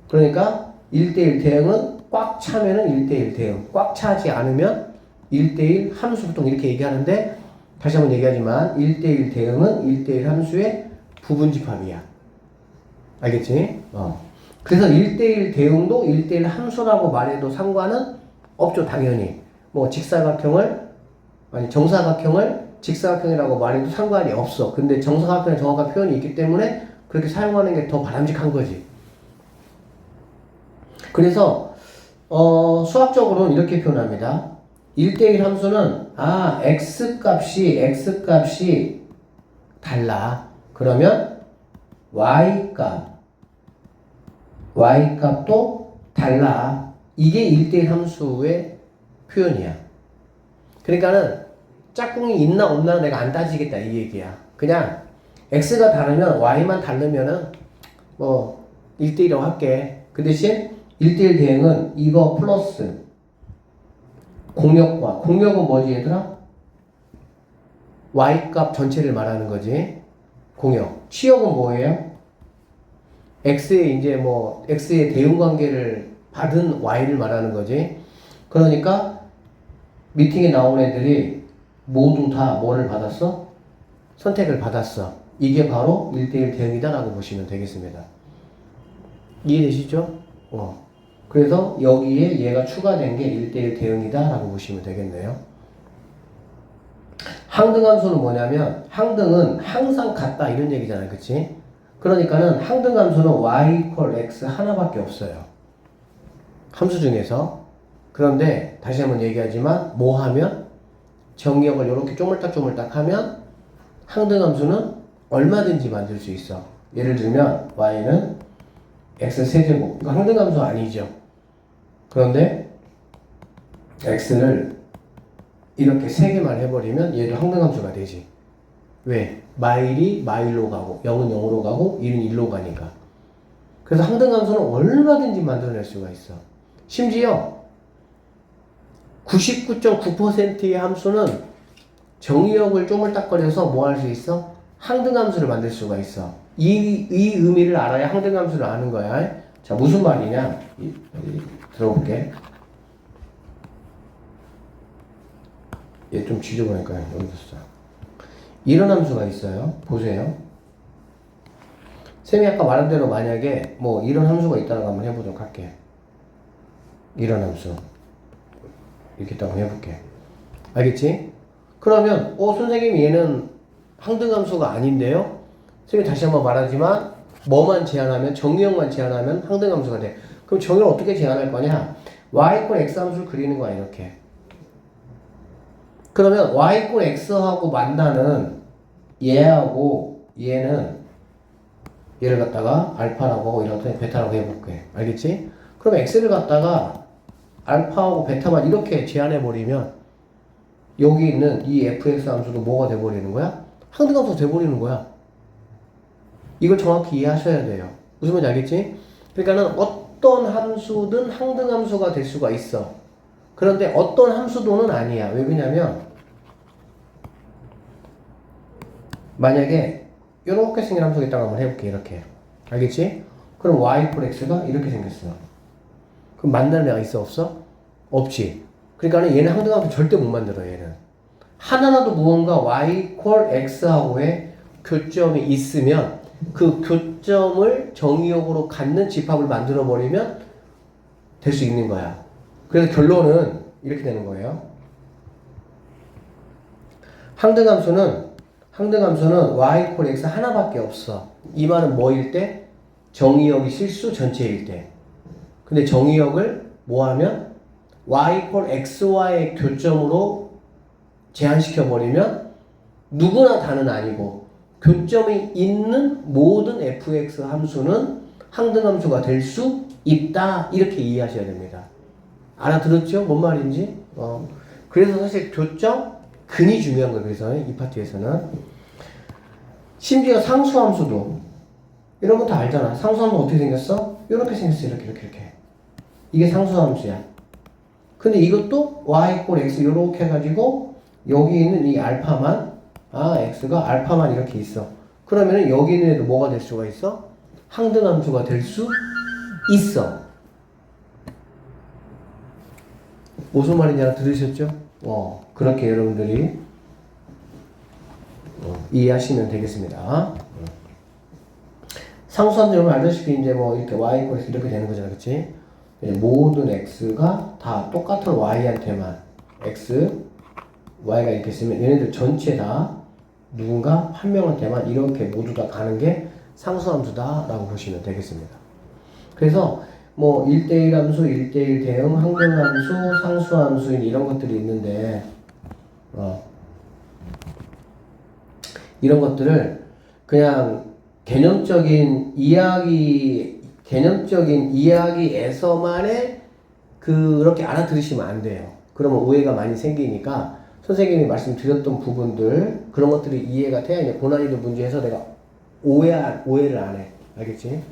그러니까 1대1 대응은 꽉 차면은 1대1 대응. 꽉 차지 않으면 1대1 함수 보통 이렇게 얘기하는데 다시 한번 얘기하지만 1대1 대응은 1대1 함수의 부분집합이야. 알겠지? 그래서 1대1 대응도 1대1 함수라고 말해도 상관은 없죠, 당연히. 뭐 정사각형을 직사각형이라고 말해도 상관이 없어. 근데 정사각형에 정확한 표현이 있기 때문에 그렇게 사용하는 게 더 바람직한 거지. 그래서 수학적으로는 이렇게 표현합니다. 1대1 함수는 x값이 달라. 그러면 y값도 달라. 이게 1대1 함수의 표현이야. 그러니까는 짝꿍이 있나 없나 내가 안 따지겠다 이 얘기야. 그냥 x가 다르면 y만 다르면은 뭐 1대1이라고 할게. 그 대신 1대1 대응은 이거 플러스 공역은 뭐지 얘들아? y값 전체를 말하는 거지. 공역. 치역은 뭐예요? x의 대응 관계를 받은 y를 말하는 거지. 그러니까 미팅에 나온 애들이 모두 다 뭐를 받았어? 선택을 받았어. 이게 바로 1대1 대응이다라고 보시면 되겠습니다. 이해되시죠? 그래서 여기에 얘가 추가된 게 1대1 대응이다라고 보시면 되겠네요. 항등함수는 뭐냐면 항등은 항상 같다 이런 얘기잖아요. 그치? 그러니까는 항등함수는 y = x 하나밖에 없어요. 함수 중에서. 그런데 다시 한번 얘기하지만 뭐 하면 정의역을 이렇게 쪼물딱쪼물딱 하면 항등함수는 얼마든지 만들 수 있어. 예를 들면 y는 x 세제곱. 이거 항등함수 아니죠. 그런데 x를 이렇게 3개만 해버리면 얘도 항등함수가 되지. 왜? 마일이 마일로 가고 0은 0으로 가고 1은 1로 가니까. 그래서 항등함수는 얼마든지 만들어낼 수가 있어. 심지어 99.9%의 함수는 정의역을 쪼물딱거려서 뭐 할 수 있어? 항등함수를 만들 수가 있어. 이 의미를 알아야 항등함수를 아는 거야. 자, 무슨 말이냐? 여기 들어볼게. 얘 좀 지저분하니까요. 여기 있어. 이런 함수가 있어요. 보세요. 쌤이 아까 말한 대로 만약에 뭐 이런 함수가 있다는 거 한번 해보도록 할게. 이런 함수. 이렇게 딱 해볼게. 알겠지? 그러면 선생님 얘는 항등함수가 아닌데요? 선생님이 다시 한번 말하지만 뭐만 제한하면 정의역만 제한하면 항등함수가 돼. 그럼 정의를 어떻게 제한할 거냐? y = x 함수를 그리는 거야 이렇게. 그러면 y = x하고 만나는 얘하고 얘는 얘를 갖다가 알파라고 하고 이런 거 베타라고 해볼게. 알겠지? 그럼 x를 갖다가 알파하고 베타만 이렇게 제한해버리면 여기 있는 이 fx 함수도 뭐가 돼버리는 거야? 항등함수 돼버리는 거야. 이걸 정확히 이해하셔야 돼요. 무슨 말인지 알겠지? 그러니까는 어떤 함수든 항등함수가 될 수가 있어. 그런데 어떤 함수도는 아니야. 왜 그러냐면 만약에 이렇게 생긴 함수가 있다고 한번 해볼게. 이렇게. 알겠지? 그럼 y = x가 이렇게 생겼어. 그럼 만나는 애가 있어 없어? 없지. 그러니까 얘는 항등함수 절대 못 만들어. 얘는 하나라도 무언가 y = x하고의 교점이 있으면 그 교점을 정의역으로 갖는 집합을 만들어 버리면 될 수 있는 거야. 그래서 결론은 이렇게 되는 거예요. 항등함수는 y = x 하나밖에 없어. 이 말은 뭐일 때? 정의역이 실수 전체일 때. 근데 정의역을 뭐 하면 y = x와의 교점으로 제한시켜 버리면 누구나 다는 아니고 교점이 있는 모든 fx 함수는 항등함수가 될 수 있다. 이렇게 이해하셔야 됩니다. 알아들었죠? 뭔 말인지? 그래서 사실 교점, 근이 중요한 거예요. 그래서 이 파트에서는 심지어 상수함수도 이런 거 다 알잖아. 상수함수 어떻게 생겼어? 이렇게 생겼어. 이렇게. 이게 상수함수야. 근데 이것도 y = x 이렇게 해가지고 여기 있는 이 알파만 x가 알파만 이렇게 있어. 그러면은 여기 있는 애도 뭐가 될 수가 있어? 항등함수가 될 수 있어. 무슨 말인지 알아 들으셨죠? 그렇게 여러분들이 이해하시면 되겠습니다. 상수함수 여러분 알다시피 이제 뭐 이렇게 y 이퀄 이렇게 되는 거잖아, 그치? 모든 x가 다 똑같은 y한테만 x, y가 이렇게 있으면 얘네들 전체 다 누군가 한 명한테만 이렇게 모두 다 가는 게 상수함수다 라고 보시면 되겠습니다. 그래서 뭐 1대1 함수, 1대1 대응, 항등함수, 상수함수인 이런 것들이 있는데 이런 것들을 그냥 개념적인 이야기에서만의 그렇게 알아들으시면 안 돼요. 그러면 오해가 많이 생기니까 선생님이 말씀드렸던 부분들 그런 것들이 이해가 돼야 이제 고난이도 문제에서 내가 오해를 안 해. 알겠지?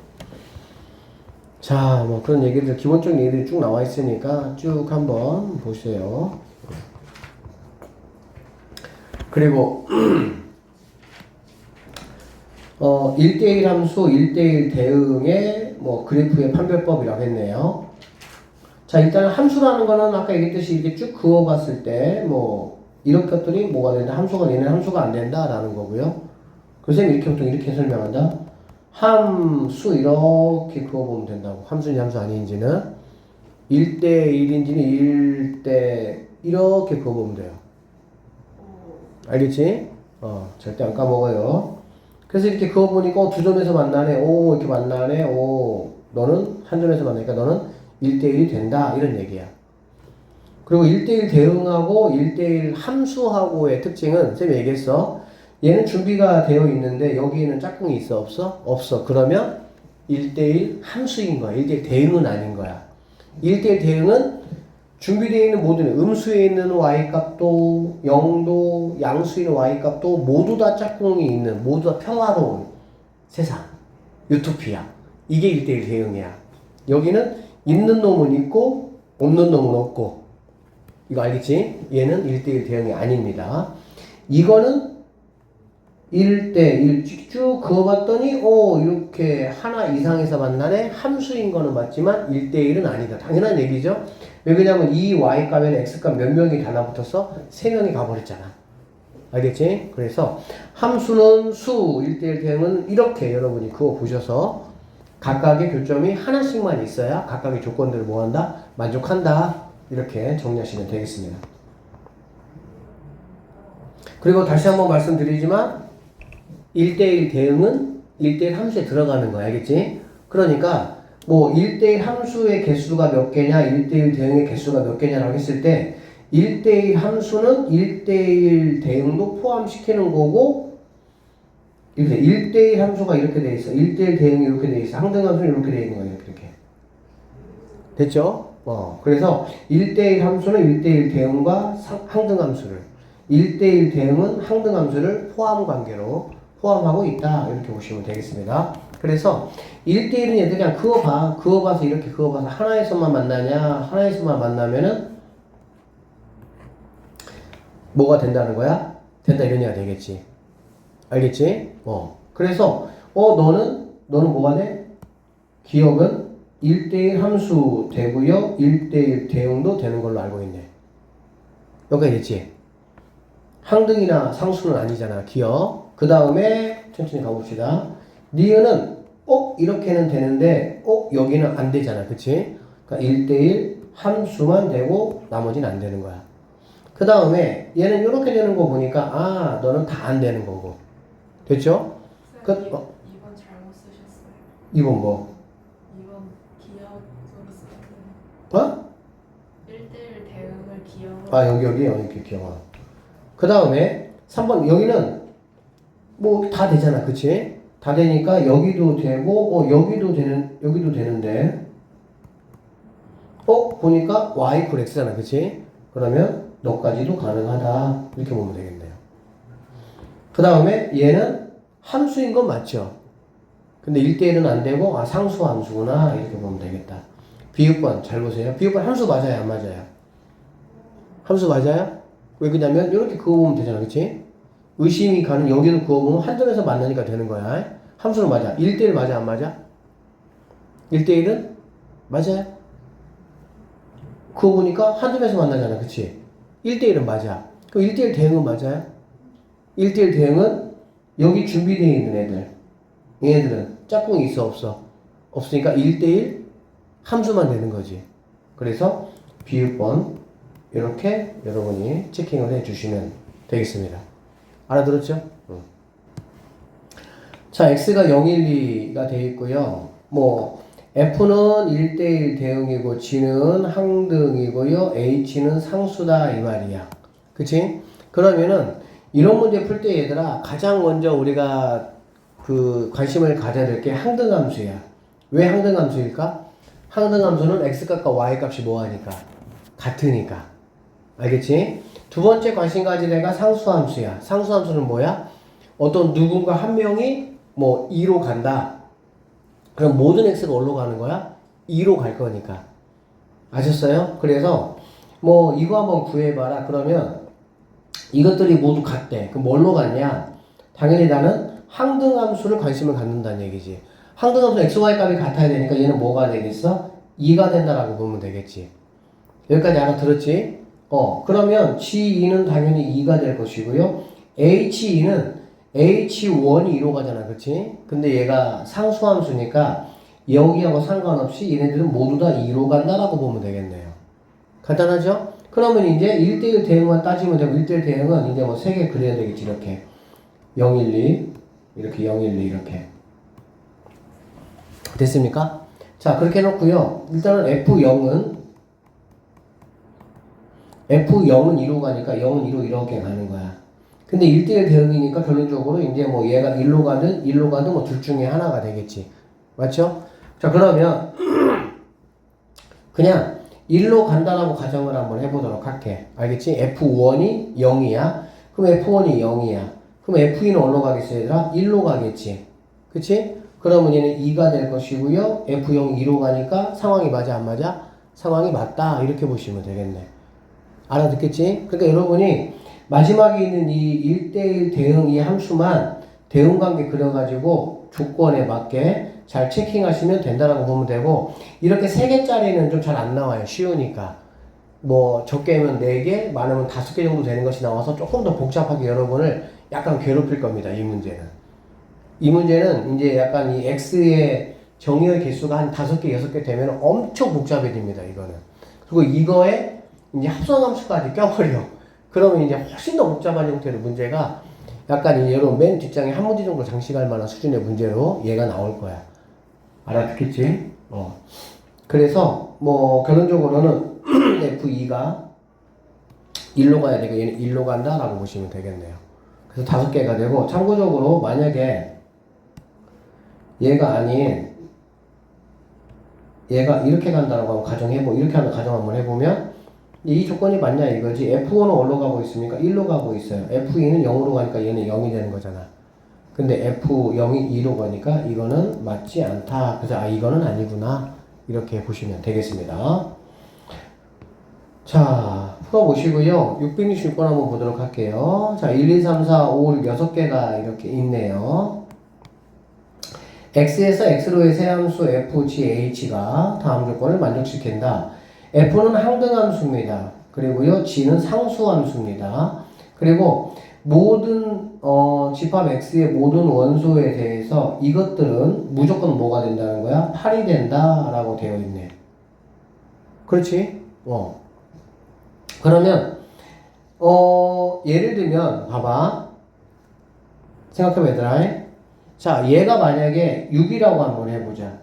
자, 뭐 그런 얘기들 기본적인 얘기들이 쭉 나와 있으니까 쭉 한번 보세요. 그리고 1대1 함수, 1대1 대응의 뭐 그래프의 판별법이라고 했네요. 자, 일단은 함수라는 거는 아까 얘기했듯이 이렇게 쭉 그어봤을 때 뭐 이런 것들이 뭐가 된다? 함수가 얘는 함수가 안 된다라는 거고요. 그래서 이렇게 보통 이렇게 설명한다. 함수 이렇게 그어보면 된다고. 함수인지 함수 아닌지는 1대1인지는 1대 이렇게 그어보면 돼요. 알겠지? 절대 안 까먹어요. 그래서 이렇게 그어보니까 두 점에서 만나네. 오, 이렇게 만나네. 오, 너는 한 점에서 만나니까 너는 1대1이 된다. 이런 얘기야. 그리고 1대1 대응하고 1대1 함수하고의 특징은 쌤이 얘기했어. 얘는 준비가 되어 있는데 여기에는 짝꿍이 있어? 없어? 없어. 그러면 1대1 함수인 거야. 1대1 대응은 아닌 거야. 1대1 대응은 준비되어 있는 모든 음수에 있는 y값도 0도 양수인 y값도 모두 다 짝꿍이 있는 모두 다 평화로운 세상 유토피아. 이게 1대1 대응이야. 여기는 있는 놈은 있고 없는 놈은 없고. 이거 알겠지? 얘는 1대1 대응이 아닙니다. 이거는 1대1 쭉 그어봤더니 이렇게 하나 이상에서 만나네. 함수인 거는 맞지만 1대1은 아니다. 당연한 얘기죠. 왜 그러냐면 이 y값에는 x값 몇 명이 달라붙어서 3명이 가버렸잖아. 알겠지? 그래서 함수는 수 1대1 대응은 이렇게 여러분이 그어보셔서 각각의 교점이 하나씩만 있어야 각각의 조건들을 뭐한다? 만족한다. 이렇게 정리하시면 되겠습니다. 그리고 다시 한번 말씀드리지만 1대1 대응은 1대1 함수에 들어가는 거야. 알겠지? 그러니까 뭐 1대1 함수의 개수가 몇 개냐 1대1 대응의 개수가 몇 개냐라고 했을 때 1대1 함수는 1대1 대응도 포함시키는 거고 이렇게 1대1 함수가 이렇게 돼 있어. 1대1 대응이 이렇게 돼 있어. 항등 함수는 이렇게 돼 있는 거예요. 이렇게. 됐죠? 그래서 1대1 함수는 1대1 대응과 항등 함수를 1대1 대응은 항등 함수를 포함 관계로 포함하고 있다. 이렇게 보시면 되겠습니다. 그래서 1대1은 얘들 그냥 그어봐서 이렇게 그어봐서 하나에서만 만나냐 하나에서만 만나면은 뭐가 된다는 거야? 된다 이런 얘기가 되겠지. 알겠지? 그래서 너는 뭐가 돼? 기억은 1대1 함수 되고요 1대1 대응도 되는 걸로 알고 있네. 여기까지 됐지? 항등이나 상수는 아니잖아. 기억. 그 다음에 천천히 가봅시다. 니은은 이렇게는 되는데 여기는 안 되잖아. 그치? 그러니까 1대1 함수만 되고 나머지는 안 되는 거야. 그 다음에 얘는 이렇게 되는 거 보니까 너는 다 안 되는 거고. 됐죠? 2번 잘못 쓰셨어요. 2번 뭐? 2번 기억 소리 쓰거든요. 1대1 대응을 기억. 여기 이렇게 기억하. 그 다음에 3번 여기는 뭐 다 되잖아. 그치? 다 되니까 여기도 되고 여기도 되는데 보니까 y = x잖아. 그치? 그러면 너까지도 가능하다. 이렇게 보면 되겠네요. 그 다음에 얘는 함수인 건 맞죠? 근데 1대1은 안 되고 상수 함수구나. 이렇게 보면 되겠다. 비읍번 잘 보세요. 비읍번 함수 맞아요? 안 맞아요? 함수 맞아요? 왜 그러냐면 이렇게 그어보면 되잖아. 그치? 의심이 가는 여기도 그어보면 한 점에서 만나니까 되는 거야. 함수는 맞아. 1대1 맞아? 안 맞아? 1대1은 맞아요. 그어보니까 한 점에서 만나잖아. 그치? 1대1은 맞아. 그럼 1대1 대응은 맞아요? 1대1 대응은 여기 준비되어 있는 애들. 얘네들은 짝꿍이 있어 없어? 없으니까 1대1 함수만 되는 거지. 그래서 비읍번 이렇게 여러분이 체킹을 해 주시면 되겠습니다. 알아들었죠? 자, x가 0, 1, 2가 되어 있고요. 뭐 f는 1대1 대응이고 g는 항등이고요. h는 상수다 이 말이야. 그치? 그러면은 이런 문제 풀 때 얘들아 가장 먼저 우리가 그 관심을 가져야 될 게 항등함수야. 왜 항등함수일까? 항등함수는 x값과 y값이 뭐하니까? 같으니까. 알겠지? 두 번째 관심 가질 애가 상수함수야. 상수함수는 뭐야? 어떤 누군가 한 명이 뭐 2로 간다. 그럼 모든 x가 어디로 가는 거야? 2로 갈 거니까. 아셨어요? 그래서 뭐 이거 한번 구해봐라. 그러면 이것들이 모두 같대. 그럼 뭘로 갔냐? 당연히 나는 항등함수를 관심을 갖는다는 얘기지. 항등함수 x, y 값이 같아야 되니까 얘는 뭐가 되겠어? 2가 된다라고 보면 되겠지. 여기까지 알아들었지? 그러면 G2는 당연히 2가 될 것이고요. H2는 H1이 2로 가잖아. 그치? 근데 얘가 상수함수니까 여기하고 상관없이 얘네들은 모두 다 2로 간다라고 보면 되겠네요. 간단하죠? 그러면 이제 1대1 대응만 따지면 되고 1대1 대응은 이제 뭐 3개 그려야 되겠지. 이렇게 0, 1, 2 이렇게 0, 1, 2 이렇게 됐습니까? 자, 그렇게 해놓고요. 일단은 F0은 2로 가니까 0은 2로 이렇게 가는 거야. 근데 1대1 대응이니까 결론적으로 이제 뭐 얘가 1로 가든 뭐 둘 중에 하나가 되겠지. 맞죠? 자, 그러면 그냥 1로 간다라고 가정을 한번 해보도록 할게. 알겠지? F1이 0이야. 그럼 F1이 0이야. 그럼 F2는 어디로 가겠어, 얘들아? 1로 가겠지. 그치? 그러면 얘는 2가 될 것이고요. F0 2로 가니까 상황이 맞아, 안 맞아? 상황이 맞다. 이렇게 보시면 되겠네. 알아듣겠지? 그러니까 여러분이 마지막에 있는 이 1대1 대응 이 함수만 대응관계 그려가지고 조건에 맞게 잘 체킹하시면 된다라고 보면 되고, 이렇게 3개짜리는 좀 잘 안 나와요. 쉬우니까. 뭐 적게면 4개, 많으면 5개 정도 되는 것이 나와서 조금 더 복잡하게 여러분을 약간 괴롭힐 겁니다. 이 문제는. 이 문제는 이제 약간 이 x의 정의의 개수가 한 5개, 6개 되면 엄청 복잡해집니다. 이거는. 그리고 이거에 이제 합성함수까지 껴버려. 그러면 이제 훨씬 더 복잡한 형태의 문제가 약간 이제 여러분 맨 뒷장에 한 문제 정도 장식할 만한 수준의 문제로 얘가 나올 거야. 알아듣겠지? 그래서 뭐 결론적으로는 F2가 1로 가야 되고 얘는 1로 간다라고 보시면 되겠네요. 그래서 5개가 되고, 참고적으로 만약에 얘가 아닌 얘가 이렇게 간다라고 한번 가정해보, 이렇게 하는 가정 한번 해보면 이 조건이 맞냐 이거지. F1은 어디로 가고 있습니까? 1로 가고 있어요. F2는 0으로 가니까 얘는 0이 되는 거잖아. 근데 F0이 2로 가니까 이거는 맞지 않다. 그래서 이거는 아니구나. 이렇게 보시면 되겠습니다. 자, 풀어보시고요. 666번 한번 보도록 할게요. 자, 1, 2, 3, 4, 5, 6, 6개가 이렇게 있네요. x에서 x로의 세함수 f, g, h가 다음 조건을 만족시킨다. f는 항등함수입니다. 그리고요, g는 상수함수입니다. 그리고 모든 집합 x의 모든 원소에 대해서 이것들은 무조건 뭐가 된다는 거야? 8이 된다라고 되어 있네. 그렇지? 그러면 예를 들면 봐봐. 생각해봐 얘들아. 자, 얘가 만약에 6이라고 한번 해보자.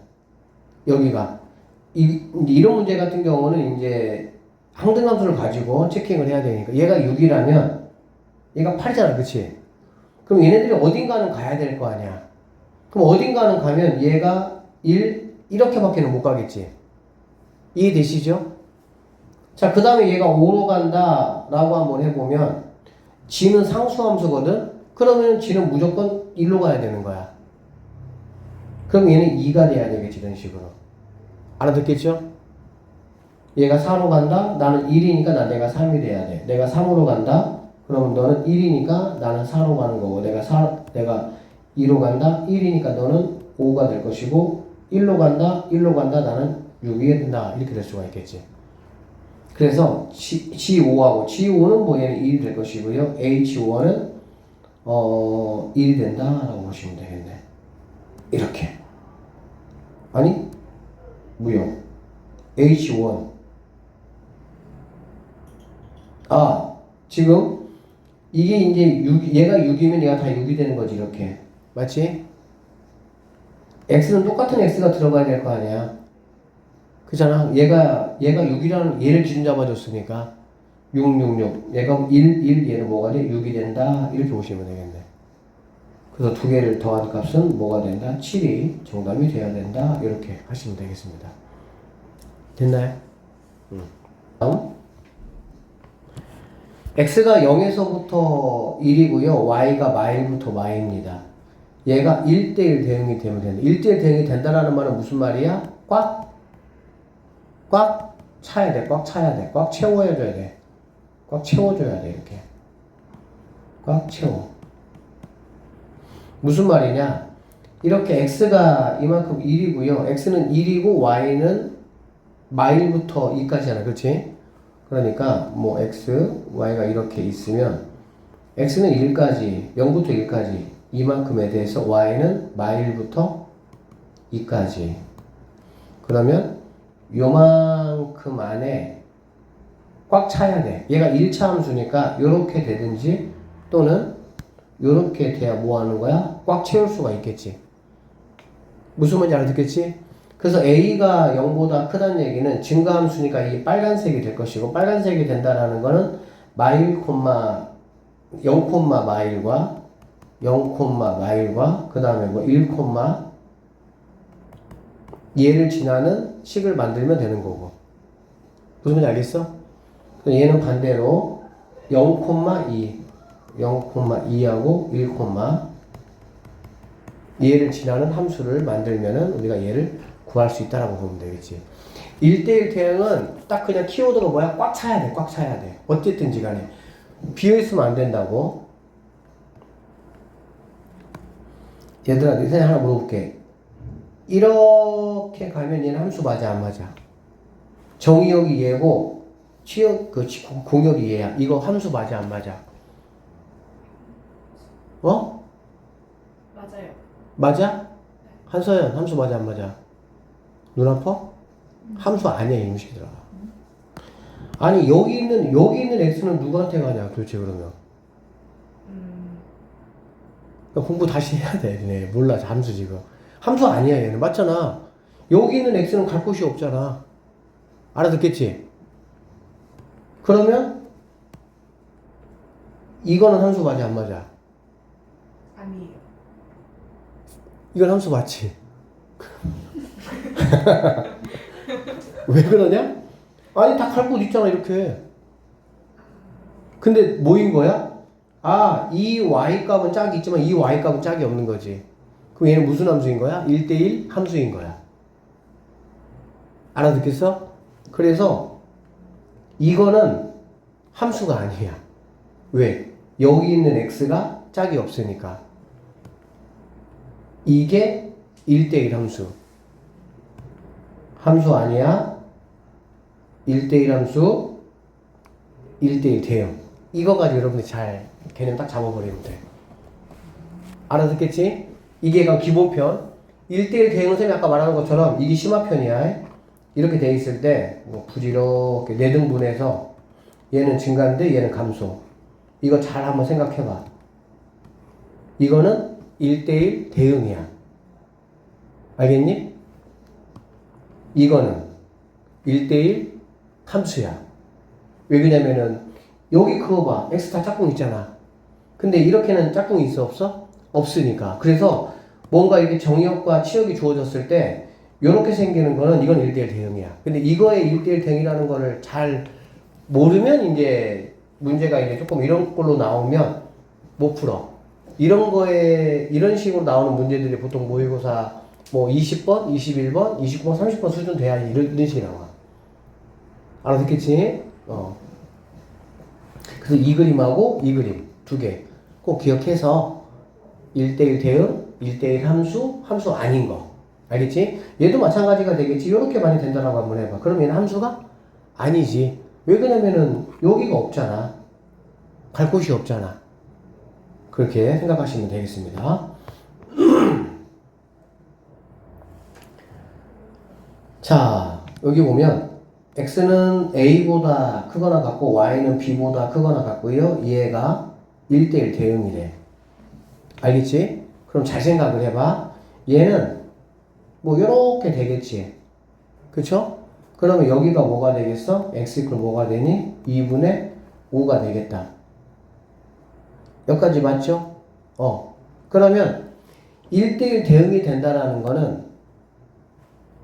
여기가 이런 문제 같은 경우는 이제 항등함수를 가지고 체킹을 해야 되니까 얘가 6이라면 얘가 8이잖아. 그치? 그럼 얘네들이 어딘가는 가야 될 거 아니야. 그럼 어딘가는 가면 얘가 1 이렇게밖에는 못 가겠지. 이해되시죠? 자, 그 다음에 얘가 5로 간다 라고 한번 해보면 g는 상수함수거든? 그러면 g는 무조건 1로 가야 되는 거야. 그럼 얘는 2가 돼야 되겠지. 이런 식으로. 알아듣겠죠? 얘가 4로 간다? 나는 1이니까 내가 3이 돼야 돼. 내가 3으로 간다? 그러면 너는 1이니까 나는 4로 가는 거고, 내가 2로 간다? 1이니까 너는 5가 될 것이고, 1로 간다? 나는 6이 된다. 이렇게 될 수가 있겠지. 그래서 G5하고 G5는 뭐 얘는 1이 될 것이고요. H5는 1이 된다라고 보시면 되겠네. 이렇게. 아니, 무용. H1. 아, 지금 이게 이제 6, 얘가 6이면 얘가 다 6이 되는 거지, 이렇게. 맞지? X는 똑같은 X가 들어가야 될 거 아니야. 그잖아. 얘가 6이라는 얘를 기준 잡아줬으니까 6, 6, 6. 얘가 1, 얘는 뭐가 돼? 6이 된다. 이렇게 보시면 되겠네. 그래서 두 개를 더한 값은 뭐가 된다? 7이 정답이 돼야 된다. 이렇게 하시면 되겠습니다. 됐나요? 다음. x가 0에서부터 1이고요. y가 마일부터 마입니다. 얘가 1대1 대응이 되면 된다. 1대1 대응이 된다라는 말은 무슨 말이야? 꽉 차야 돼. 꽉 차야 돼. 꽉 채워줘야 돼. 꽉 채워줘야 돼. 이렇게. 꽉 채워. 무슨 말이냐? 이렇게 x가 이만큼 1이고요. x는 1이고 y는 마일부터 2까지잖아. 그렇지? 그러니까 뭐 x, y가 이렇게 있으면 x는 1까지, 0부터 1까지 이만큼에 대해서 y는 마일부터 2까지. 그러면 요만큼 안에 꽉 차야 돼. 얘가 1차 함수니까 요렇게 되든지 또는 요렇게 돼야 뭐 하는 거야? 꽉 채울 수가 있겠지. 무슨 말인지 알아듣겠지? 그래서 a가 0보다 크다는 얘기는 증가함수니까 이게 빨간색이 될 것이고, 빨간색이 된다라는 거는 마일, 0, 마일과 0, 마일과 그 다음에 뭐 1, 얘를 지나는 식을 만들면 되는 거고. 무슨 말인지 알겠어? 얘는 반대로 0,2 0,2하고 1, 얘를 지나는 함수를 만들면은 우리가 얘를 구할 수 있다라고 보면 되겠지. 1대1 대응은 딱 그냥 키워드가 뭐야? 꽉 차야 돼. 꽉 차야 돼. 어쨌든지 간에. 비어있으면 안 된다고. 얘들아, 내 생각 하나 물어볼게. 이렇게 가면 얘는 함수 맞아, 안 맞아? 정의역이 얘고, 공역이 얘야. 이거 함수 맞아, 안 맞아? 어? 맞아요. 맞아? 한서연, 함수 맞아, 안 맞아? 눈 아파? 함수 아니야, 이놈식들아. 아니, 여기 있는 x는 누구한테 가냐, 도대체 그러면? 그러니까 공부 다시 해야 돼, 얘네. 몰라, 함수 지금. 함수 아니야, 얘는. 맞잖아. 여기 있는 x는 갈 곳이 없잖아. 알아듣겠지? 그러면, 이거는 함수 맞아, 안 맞아? 아니에요. 이건 함수 맞지? 왜 그러냐? 아니, 다 갈 곳 있잖아, 이렇게. 근데 뭐인 거야? 아, 이 y값은 짝이 있지만 이 y값은 짝이 없는 거지. 그럼 얘는 무슨 함수인 거야? 1대1 함수인 거야. 알아듣겠어? 그래서 이거는 함수가 아니야. 왜? 여기 있는 x가 짝이 없으니까. 이게 1대1 함수. 함수 아니야. 1대1 함수, 1대1 대응. 이거 가지고 여러분이 잘 개념 딱 잡아버리면 돼. 알아듣겠지? 이게 기본편. 1대1 대응은 쌤이 아까 말한 것처럼 이게 심화편이야. 이렇게 돼 있을 때 뭐 부지렇게 내등분해서 얘는 증가인데 얘는 감소. 이거 잘 한번 생각해봐. 이거는 1대1 대응이야. 알겠니? 이거는 1대1 함수야. 왜 그러냐면은 여기 그거 봐. x 다 짝꿍 있잖아. 근데 이렇게는 짝꿍이 있어 없어? 없으니까. 그래서 뭔가 이렇게 정의역과 치역이 주어졌을 때 이렇게 생기는 거는 이건 1대1 대응이야. 근데 이거의 1대1 대응이라는 거를 잘 모르면 이제 문제가 이제 조금 이런 걸로 나오면 못 풀어. 이런 거에 이런 식으로 나오는 문제들이 보통 모의고사 뭐 20번, 21번, 29번, 30번 수준 돼야 이런 식이 나와. 알아듣겠지? 그래서 이 그림하고 이 그림 두 개 꼭 기억해서 1대1 대응, 1대1 함수, 함수 아닌 거. 알겠지? 얘도 마찬가지가 되겠지. 이렇게 많이 된다라고 한번 해봐. 그럼 얘는 함수가 아니지. 왜 그러냐면은 여기가 없잖아. 갈 곳이 없잖아. 그렇게 생각하시면 되겠습니다. 자, 여기 보면 x는 a보다 크거나 같고 y는 b보다 크거나 같고요. 얘가 1대1 대응이래. 알겠지? 그럼 잘 생각을 해봐. 얘는 뭐 요렇게 되겠지. 그쵸? 그러면 여기가 뭐가 되겠어? x 이퀄 뭐가 되니? 2분의 5가 되겠다. 여기까지 맞죠? 그러면 1대1 대응이 된다라는 거는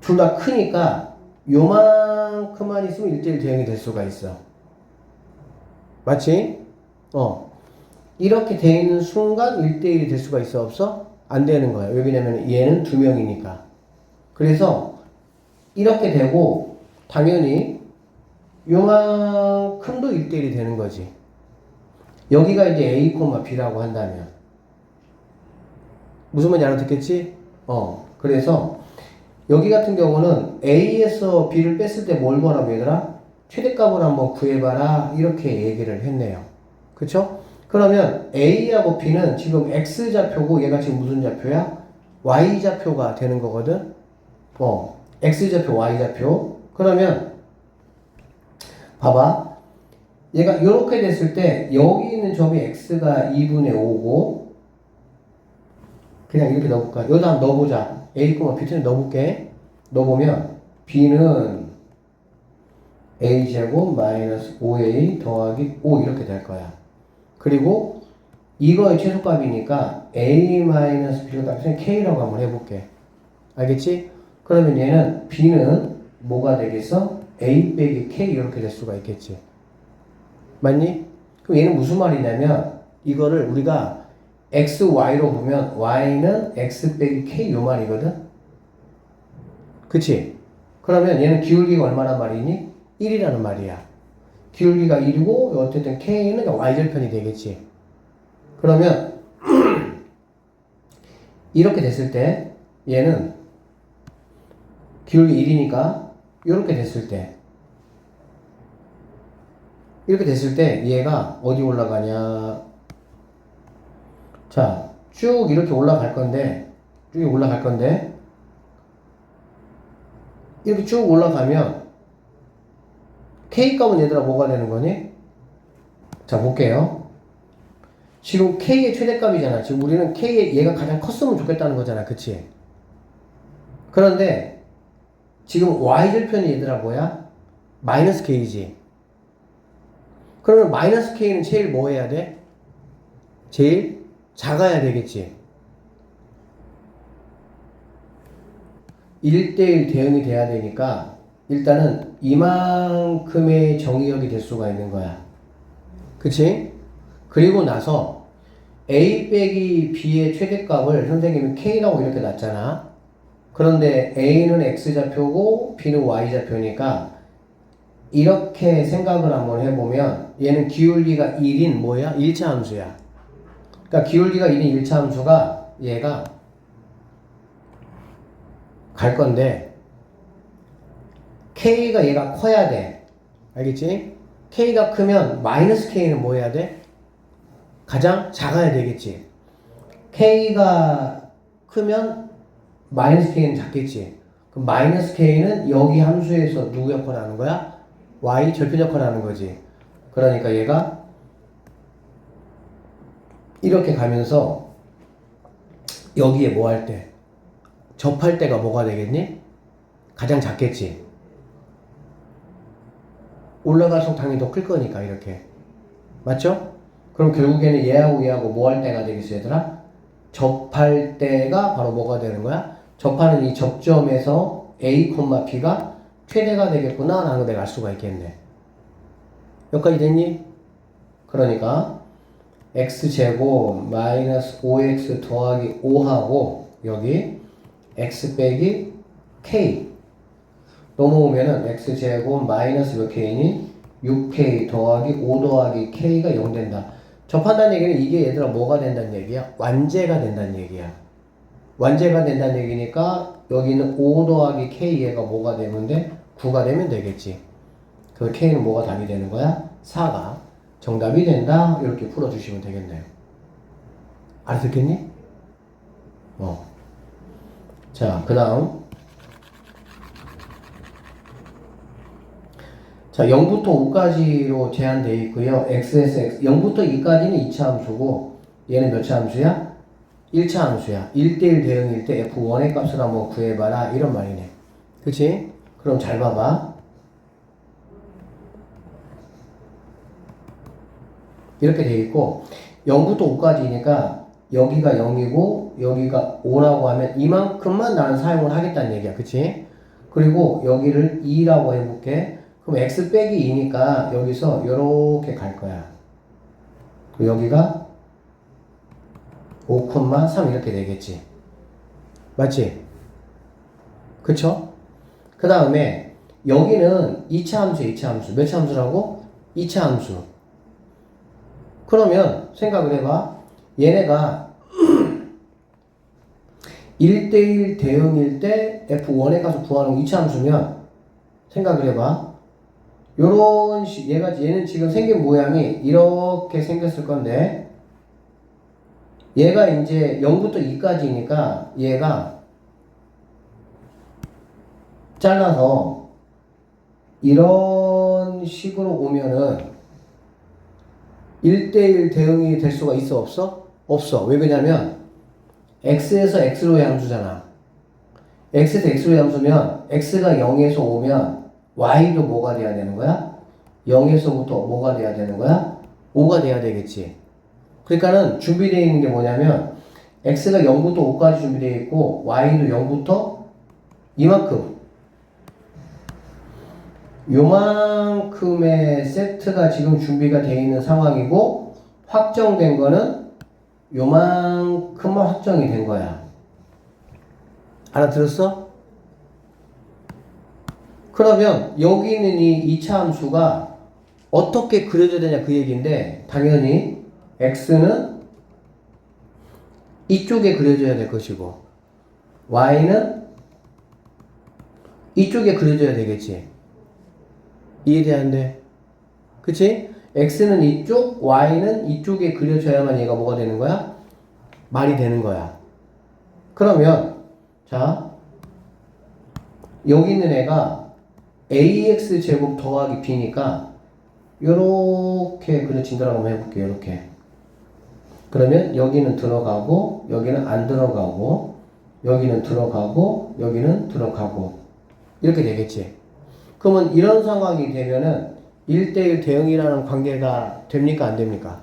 둘 다 크니까 요만큼만 있으면 1대1 대응이 될 수가 있어. 맞지? 이렇게 돼 있는 순간 1대1이 될 수가 있어? 없어? 안 되는 거야. 왜냐면 얘는 두 명이니까. 그래서 이렇게 되고 당연히 요만큼도 1대1이 되는 거지. 여기가 이제 A, B라고 한다면 무슨 말인지 알아듣겠지? 그래서 여기 같은 경우는 A에서 B를 뺐을 때 뭘 구하라고 얘들아? 최대값을 한번 구해봐라 이렇게 얘기를 했네요. 그쵸? 그러면 A하고 B는 지금 X좌표고 얘가 지금 무슨 좌표야? Y좌표가 되는 거거든? X좌표, Y좌표. 그러면 봐봐. 얘가 이렇게 됐을 때 여기 있는 점이 X가 2분의 5고 그냥 이렇게 넣어볼까? 여기다 한번 넣어보자. A, B를 넣어볼게. 넣어보면 B는 A제곱 마이너스 5A 더하기 5 이렇게 될 거야. 그리고 이거의 최소값이니까 A 마이너스 B를 값은 K라고 한번 해볼게. 알겠지? 그러면 얘는 B는 뭐가 되겠어? A 빼기 K 이렇게 될 수가 있겠지. 맞니? 그럼 얘는 무슨 말이냐면 이거를 우리가 X, Y로 보면 Y는 X 빼기 K 요 말이거든? 그치? 그러면 얘는 기울기가 얼마나 말이니? 1이라는 말이야. 기울기가 1이고 어쨌든 K는 Y절편이 되겠지. 그러면 이렇게 됐을 때 얘는 기울기 1이니까 이렇게 됐을 때 이렇게 됐을 때 얘가 어디 올라가냐? 자, 쭉 이렇게 올라갈 건데 이렇게 쭉 올라가면 K값은 얘들아 뭐가 되는 거니? 자, 볼게요. 지금 K의 최대값이잖아. 지금 우리는 K의 얘가 가장 컸으면 좋겠다는 거잖아. 그치? 그런데 지금 Y절편이 얘들아 뭐야? 마이너스 K지. 그러면 마이너스 K는 제일 뭐 해야 돼? 제일 작아야 되겠지. 1대1 대응이 돼야 되니까 일단은 이만큼의 정의역이 될 수가 있는 거야. 그치? 그리고 나서 A 빼기 B의 최대값을 선생님이 K라고 이렇게 놨잖아. 그런데 A는 X좌표고 B는 Y좌표니까 이렇게 생각을 한번 해보면 얘는 기울기가 1인 뭐야? 1차 함수야. 그러니까 기울기가 1인 1차 함수가 얘가 갈 건데 K가 얘가 커야 돼. 알겠지? K가 크면 마이너스 K는 뭐 해야 돼? 가장 작아야 되겠지. K가 크면 마이너스 K는 작겠지. 그럼 마이너스 K는 여기 함수에서 누구 역할을 하는 거야? Y 절편 역할을 하는 거지. 그러니까 얘가 이렇게 가면서 여기에 뭐 할 때? 접할 때가 뭐가 되겠니? 가장 작겠지. 올라갈수록 당연히 더 클 거니까 이렇게. 맞죠? 그럼 결국에는 얘하고 뭐 할 때가 되겠어 얘들아? 접할 때가 바로 뭐가 되는 거야? 접하는 이 접점에서 A, B가 최대가 되겠구나 라는 걸 내가 알 수가 있겠네. 여기까지 됐니? 그러니까 x제곱 마이너스 5x 더하기 5하고 여기 x 빼기 k 넘어오면은 x제곱 마이너스 몇 k니? 6k 더하기 5 더하기 k가 0 된다. 접한다는 얘기는 이게 얘들아 뭐가 된다는 얘기야? 완제가 된다는 얘기야. 완제가 된다는 얘기니까 여기는 5 더하기 k 얘가 뭐가 되면 돼? 9가 되면 되겠지. 그 k는 뭐가 답이 되는 거야? 4가 정답이 된다. 이렇게 풀어주시면 되겠네요. 알아듣겠니? 자, 그 다음. 자, 0부터 5까지로 제한되어 있고요. x에서 x, 0부터 2까지는 2차 함수고, 얘는 몇 차 함수야? 1차 함수야. 1대1 대응일 때 f1의 값을 한번 구해봐라. 이런 말이네. 그치? 그럼 잘 봐봐. 이렇게 되어 있고, 0부터 5까지니까, 여기가 0이고, 여기가 5라고 하면 이만큼만 나는 사용을 하겠다는 얘기야. 그치? 그리고 여기를 2라고 해볼게. 그럼 x 빼기 2니까 여기서 요렇게 갈 거야. 그리고 여기가 5,3 이렇게 되겠지. 맞지? 그쵸? 그 다음에 여기는 2차 함수야, 2차 함수. 몇 차 함수라고? 2차 함수. 그러면 생각을 해봐. 얘네가 1대1 대응일 때 f1에 가서 구하는 2차 함수면 생각을 해봐. 요런 얘는 지금 생긴 모양이 이렇게 생겼을 건데 얘가 이제 0부터 2까지니까 얘가 잘라서 이런 식으로 오면은 1대1 대응이 될 수가 있어 없어? 없어. 왜 그러냐면 x에서 x로의 함수잖아. x에서 x로의 함수면 x가 0에서 오면 y도 뭐가 돼야 되는 거야? 0에서부터 뭐가 돼야 되는 거야? 5가 돼야 되겠지. 그러니까는 준비되어 있는 게 뭐냐면 x가 0부터 5까지 준비되어 있고 y도 0부터 이만큼 요만큼의 세트가 지금 준비가 되어 있는 상황이고 확정된 거는 요만큼만 확정이 된 거야. 알아들었어? 그러면 여기 있는 이 2차 함수가 어떻게 그려져야 되냐 그 얘기인데 당연히 x는 이쪽에 그려져야 될 것이고 y는 이쪽에 그려져야 되겠지. 이해되는데? 그치? x는 이쪽, y는 이쪽에 그려져야만 얘가 뭐가 되는 거야? 말이 되는 거야. 그러면 자 여기 있는 애가 ax 제곱 더하기 b니까 요렇게 그려진다라고 한번 해볼게요. 요렇게. 그러면 여기는 들어가고 여기는 안 들어가고 여기는 들어가고 여기는 들어가고 이렇게 되겠지. 그러면 이런 상황이 되면은 1대1 대응이라는 관계가 됩니까? 안 됩니까?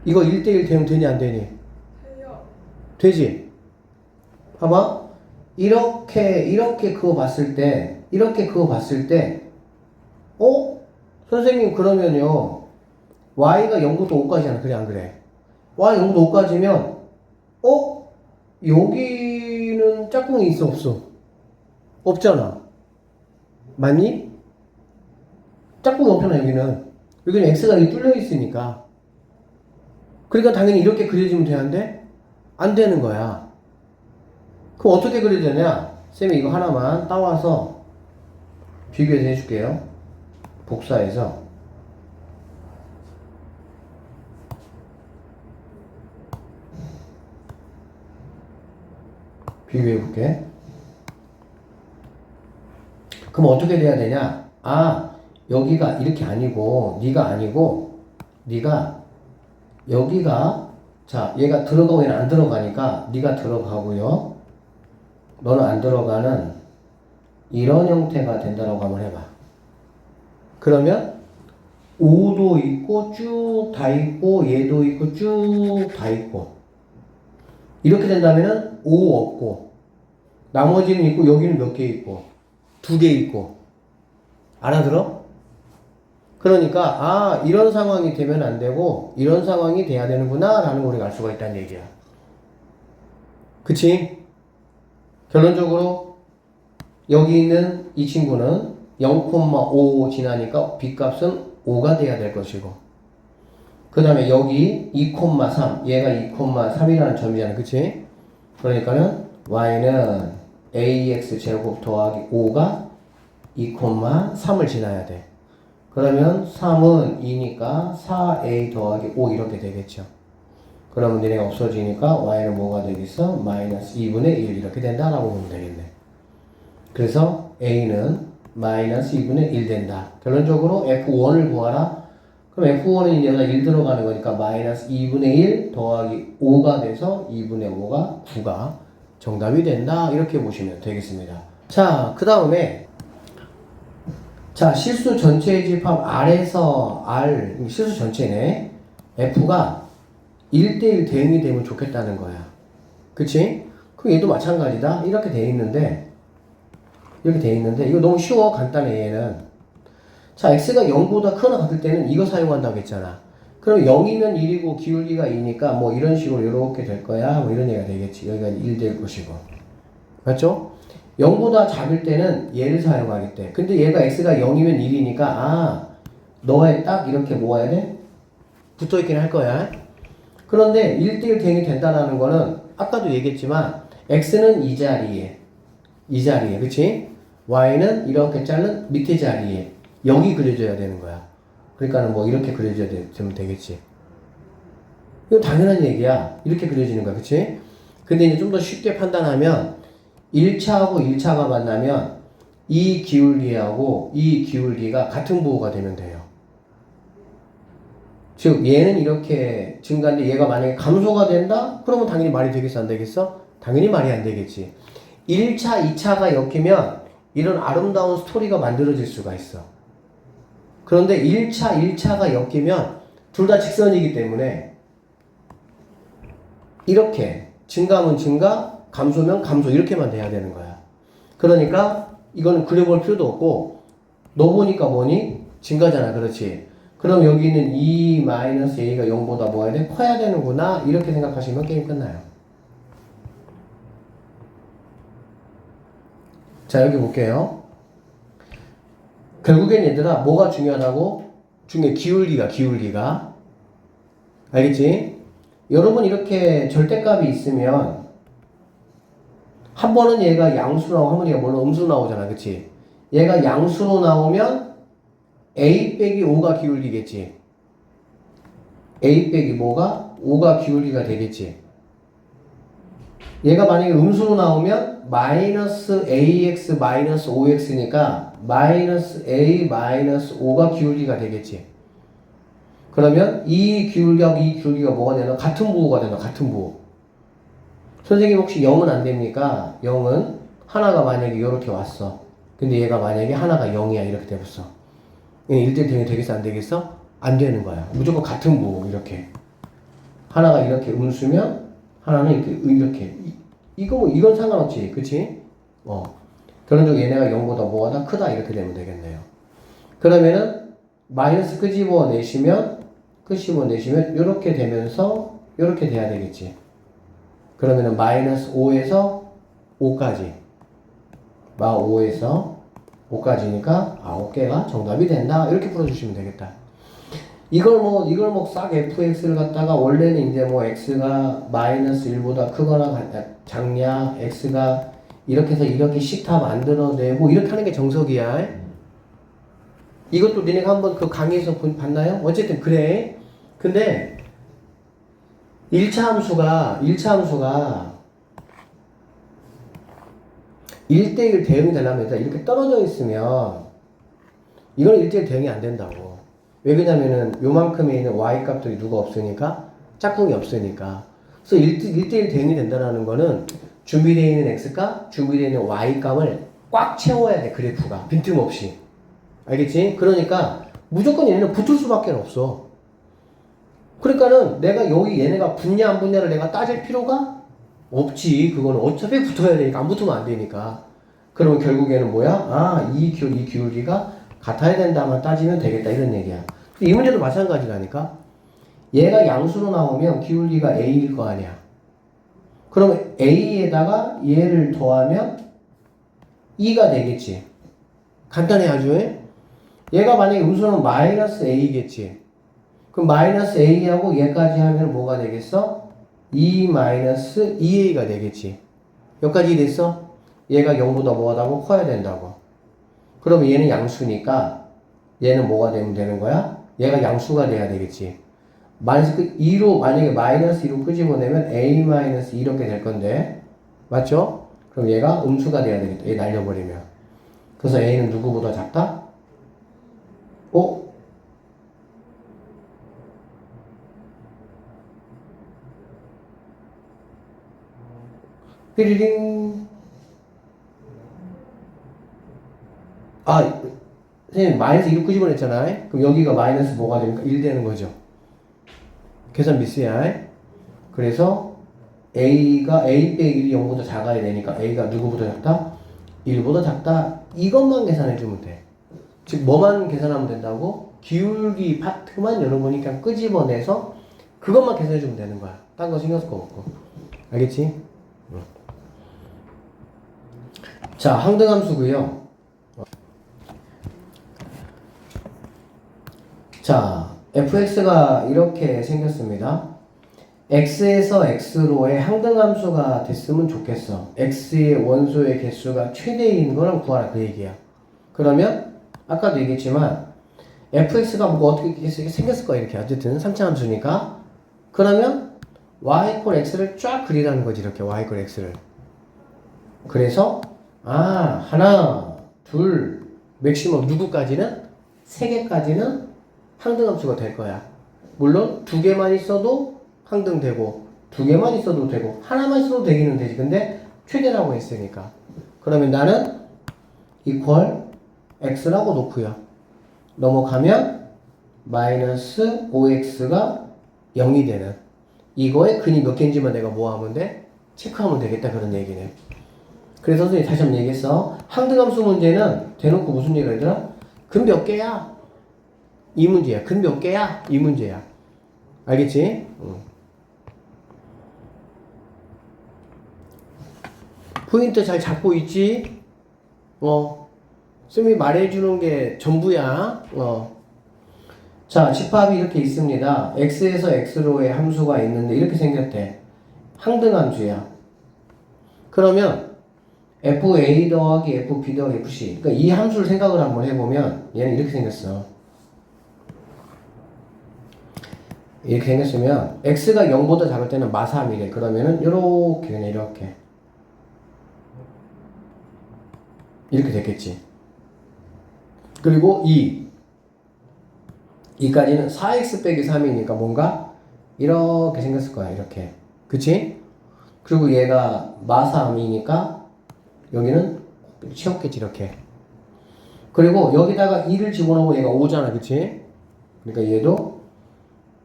이거 1대1 대응 되니 안 되니? 해요. 되지? 봐봐. 이렇게 그거 봤을 때 선생님 그러면요 y가 0부터 5까지잖아. 그래 안 그래? y 0부터 5까지면 여기는 짝꿍이 있어 없어? 없잖아. 맞니? 짝꿍이 없잖아. 여기는 x가 여기 뚫려 있으니까. 그러니까 당연히 이렇게 그려지면 되는데 안 되는 거야. 그럼 어떻게 그려지냐? 쌤이 이거 하나만 따와서 비교해서 해줄게요. 복사해서 비교해볼게. 그럼 어떻게 돼야 되냐? 여기가 이렇게 아니고 네가 여기가 자 얘가 들어가고 얘는 안 들어가니까 네가 들어가고요. 너는 안 들어가는 이런 형태가 된다라고 한번 해봐. 그러면 5도 있고 쭉 다 있고 얘도 있고 쭉 다 있고 이렇게 된다면은 5 없고 나머지는 있고 여기는 몇 개 있고 2개 있고 알아들어? 그러니까 이런 상황이 되면 안 되고 이런 상황이 돼야 되는구나 라는 걸 우리가 알 수가 있다는 얘기야. 그치? 결론적으로 여기 있는 이 친구는 0,5 지나니까 b값은 5가 돼야 될 것이고 그 다음에 여기 2,3 얘가 2,3이라는 점이잖아. 그치? 그러니까는 y는 ax 제곱 더하기 5가 2,3을 지나야 돼. 그러면 3은 2니까 4a 더하기 5 이렇게 되겠죠. 그러면 얘네가 없어지니까 y는 뭐가 되겠어? 마이너스 2분의 1 이렇게 된다라고 보면 되겠네. 그래서 a는 마이너스 2분의 1 된다. 결론적으로 f1을 구하라. 그럼 f1은 얘가 1 들어가는 거니까 마이너스 2분의 1 더하기 5가 돼서 2분의 5가 9가 정답이 된다. 이렇게 보시면 되겠습니다. 자, 그 다음에 자, 실수 전체의 집합 R에서 R, 실수 전체네. F가 1대1 대응이 되면 좋겠다는 거야. 그치? 그럼 얘도 마찬가지다. 이렇게 돼 있는데, 이거 너무 쉬워. 간단해, 얘는. 자, X가 0보다 크거나 같을 때는 이거 사용한다고 했잖아. 그럼 0이면 1이고 기울기가 2니까 뭐 이런 식으로 이렇게 될 거야. 뭐 이런 얘기가 되겠지. 여기가 1 될 것이고. 맞죠? 0보다 작을 때는 얘를 사용하겠대. 근데 얘가 x가 0이면 1이니까 너에 딱 이렇게 모아야 돼? 붙어있긴 할 거야. 그런데 1대1 대응이 된다는 거는 아까도 얘기했지만 x는 이 자리에 그치? y는 이렇게 자른 밑에 자리에 여기 그려져야 되는 거야. 그러니까는 뭐 이렇게 그려져야 되면 되겠지. 이건 당연한 얘기야. 이렇게 그려지는 거야. 그치? 근데 이제 좀 더 쉽게 판단하면 1차하고 1차가 만나면 이 기울기하고 이 기울기가 같은 부호가 되면 돼요. 즉 얘는 이렇게 증가인데 얘가 만약에 감소가 된다? 그러면 당연히 말이 되겠어 안 되겠어? 당연히 말이 안 되겠지. 1차, 2차가 엮이면 이런 아름다운 스토리가 만들어질 수가 있어. 그런데 1차가 엮이면 둘 다 직선이기 때문에 이렇게 증가면 증가, 감소면 감소 이렇게만 돼야 되는 거야. 그러니까 이거는 그려볼 필요도 없고 너 보니까 뭐니? 증가잖아. 그렇지? 그럼 여기는 2-a가 0보다 뭐 해야 돼? 커야 되는구나. 이렇게 생각하시면 게임 끝나요. 자, 여기 볼게요. 결국엔 얘들아 뭐가 중요하다고? 기울기가. 알겠지? 여러분 이렇게 절대값이 있으면 한 번은 얘가 양수로 나오고 한 번은 얘가 물론 음수로 나오잖아. 그치? 얘가 양수로 나오면 a 빼기 5가 기울기겠지. a 빼기 뭐가? 5가 기울기가 되겠지. 얘가 만약에 음수로 나오면 마이너스 ax 마이너스 5x니까 마이너스 a 마이너스 5가 기울기가 되겠지. 그러면 이 기울기하고 이 기울기가 뭐가 되나? 같은 부호가 되나? 같은 부호. 선생님 혹시 0은 안 됩니까? 0은 하나가 만약에 이렇게 왔어. 근데 얘가 만약에 하나가 0이야. 이렇게 돼버렸어. 1대1 대응이 되겠어? 안 되겠어? 안 되는 거야. 무조건 같은 부호. 이렇게. 하나가 이렇게 음수면 하나는 이렇게. 이건 상관없지. 그치? 결론적으로 얘네가 0보다 뭐가 다 크다. 이렇게 되면 되겠네요. 그러면은 마이너스 끄집어내시면 이렇게 되면서 이렇게 돼야 되겠지. 그러면은 마이너스 5에서 5까지 5에서 5까지니까 9개가 정답이 된다. 이렇게 풀어주시면 되겠다. 이걸 뭐 싹 fx를 갖다가 원래는 이제 뭐 x가 마이너스 1보다 크거나 작냐, x가 이렇게 해서 이렇게씩 다 만들어내고 이렇게 하는 게 정석이야. 이것도 니네가 한번 그 강의에서 봤나요? 어쨌든 그래. 근데 1차 함수가 1대1 대응이 되려면 이렇게 떨어져 있으면 이건 1대1 대응이 안 된다고. 왜 그러냐면은 요만큼에 있는 y 값들이 누가 없으니까 짝꿍이 없으니까. 그래서 1대1 대응이 된다는 거는 준비되어 있는 x값, 준비되어 있는 y 값을 꽉 채워야 돼. 그래프가 빈틈없이. 알겠지? 그러니까 무조건 얘네는 붙을 수밖에 없어. 그러니까는 내가 여기 얘네가 붙냐 안 붙냐를 내가 따질 필요가 없지. 그거는 어차피 붙어야 되니까. 안 붙으면 안 되니까. 그러면 결국에는 뭐야? 이 기울기가 같아야 된다만 따지면 되겠다. 이런 얘기야. 이 문제도 마찬가지라니까. 얘가 양수로 나오면 기울기가 a일 거 아니야. 그러면 a에다가 얘를 더하면 2가 되겠지. 간단해 아주. 얘가 만약에 음수는 마이너스 a겠지. 그럼 마이너스 a하고 얘까지 하면 뭐가 되겠어? 2 마이너스 2a가 되겠지. 여기까지 됐어? 얘가 0보다 뭐하다고? 커야 된다고. 그러면 얘는 양수니까 얘는 뭐가 되면 되는 거야? 얘가 양수가 돼야 되겠지. 마이너스 2로, 만약에 마이너스 2로 끄집어내면 a 마이너스 이렇게 될 건데, 맞죠? 그럼 얘가 음수가 돼야 되겠다. 얘 날려버리면. 그래서 a는 누구보다 작다? 어? 삐리링. 아, 선생님 마이너스 2로 끄집어냈잖아. 그럼 여기가 마이너스 뭐가 됩니까? 1 되는 거죠. 계산 미스야. 그래서 a가 a 빼기 1이 0보다 작아야 되니까 a가 누구보다 작다? 1보다 작다. 이것만 계산해주면 돼. 즉 뭐만 계산하면 된다고? 기울기 파트만 여러분이 그냥 끄집어내서 그것만 계산해주면 되는 거야. 딴 거 신경 쓸 거 없고. 알겠지? 자, 항등함수고요. 자, fx가 이렇게 생겼습니다. x에서 x로의 항등함수가 됐으면 좋겠어. x의 원소의 개수가 최대인 거랑 구하라 그 얘기야. 그러면 아까도 얘기했지만 fx가 뭐 어떻게 생겼을 거야 이렇게. 어쨌든 3차 함수니까. 그러면 y = x를 쫙 그리라는 거지. 이렇게 y = x를. 그래서 하나, 둘, 맥시멈 누구까지는? 3개까지는 항등함수가 될 거야. 물론 2개만 있어도 항등되고 2개만 있어도 되고 하나만 있어도 되기는 되지. 근데 최대라고 했으니까. 그러면 나는 이퀄 x라고 놓고요. 넘어가면 마이너스 5x가 0이 되는 이거의 근이 몇 개인지만 내가 뭐 하면 돼? 체크하면 되겠다 그런 얘기네. 그래서 선생님이 다시 한번 얘기했어. 항등함수 문제는 대놓고 무슨 얘기를 하더라? 근 몇 개야? 이 문제야. 근 몇 개야? 이 문제야. 알겠지? 포인트 잘 잡고 있지? 쌤이 말해주는 게 전부야. 자, 집합이 이렇게 있습니다. x에서 x로의 함수가 있는데 이렇게 생겼대. 항등함수야. 그러면 fa 더하기 fb 더하기 fc. 그러니까 이 함수를 생각을 한번 해보면 얘는 이렇게 생겼어. 이렇게 생겼으면 x가 0보다 작을 때는 마삼이래. 그러면은 요렇게 그냥 이렇게 됐겠지. 그리고 2까지는 4x 빼기 3이니까 뭔가 이렇게 생겼을 거야. 이렇게. 그치? 그리고 얘가 마삼이니까 여기는 채웠겠지. 이렇게. 그리고 여기다가 2를 집어넣으면 얘가 5잖아. 그치? 그러니까 얘도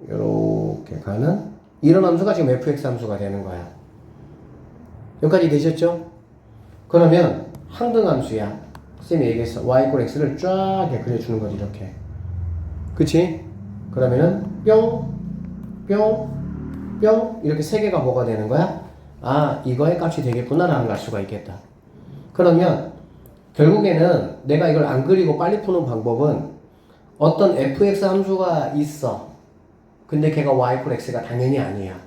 이렇게 가는 이런 함수가 지금 fx 함수가 되는 거야. 여기까지 되셨죠? 그러면 항등함수야. 쌤이 얘기했어. y = x를 쫙 그려주는 거지. 이렇게. 그치? 그러면은 뿅, 뿅, 뿅 이렇게 3개가 뭐가 되는 거야? 이거의 값이 되겠구나 라는 걸 알 수가 있겠다. 그러면 결국에는 내가 이걸 안 그리고 빨리 푸는 방법은 어떤 fx 함수가 있어. 근데 걔가 y = x가 당연히 아니야.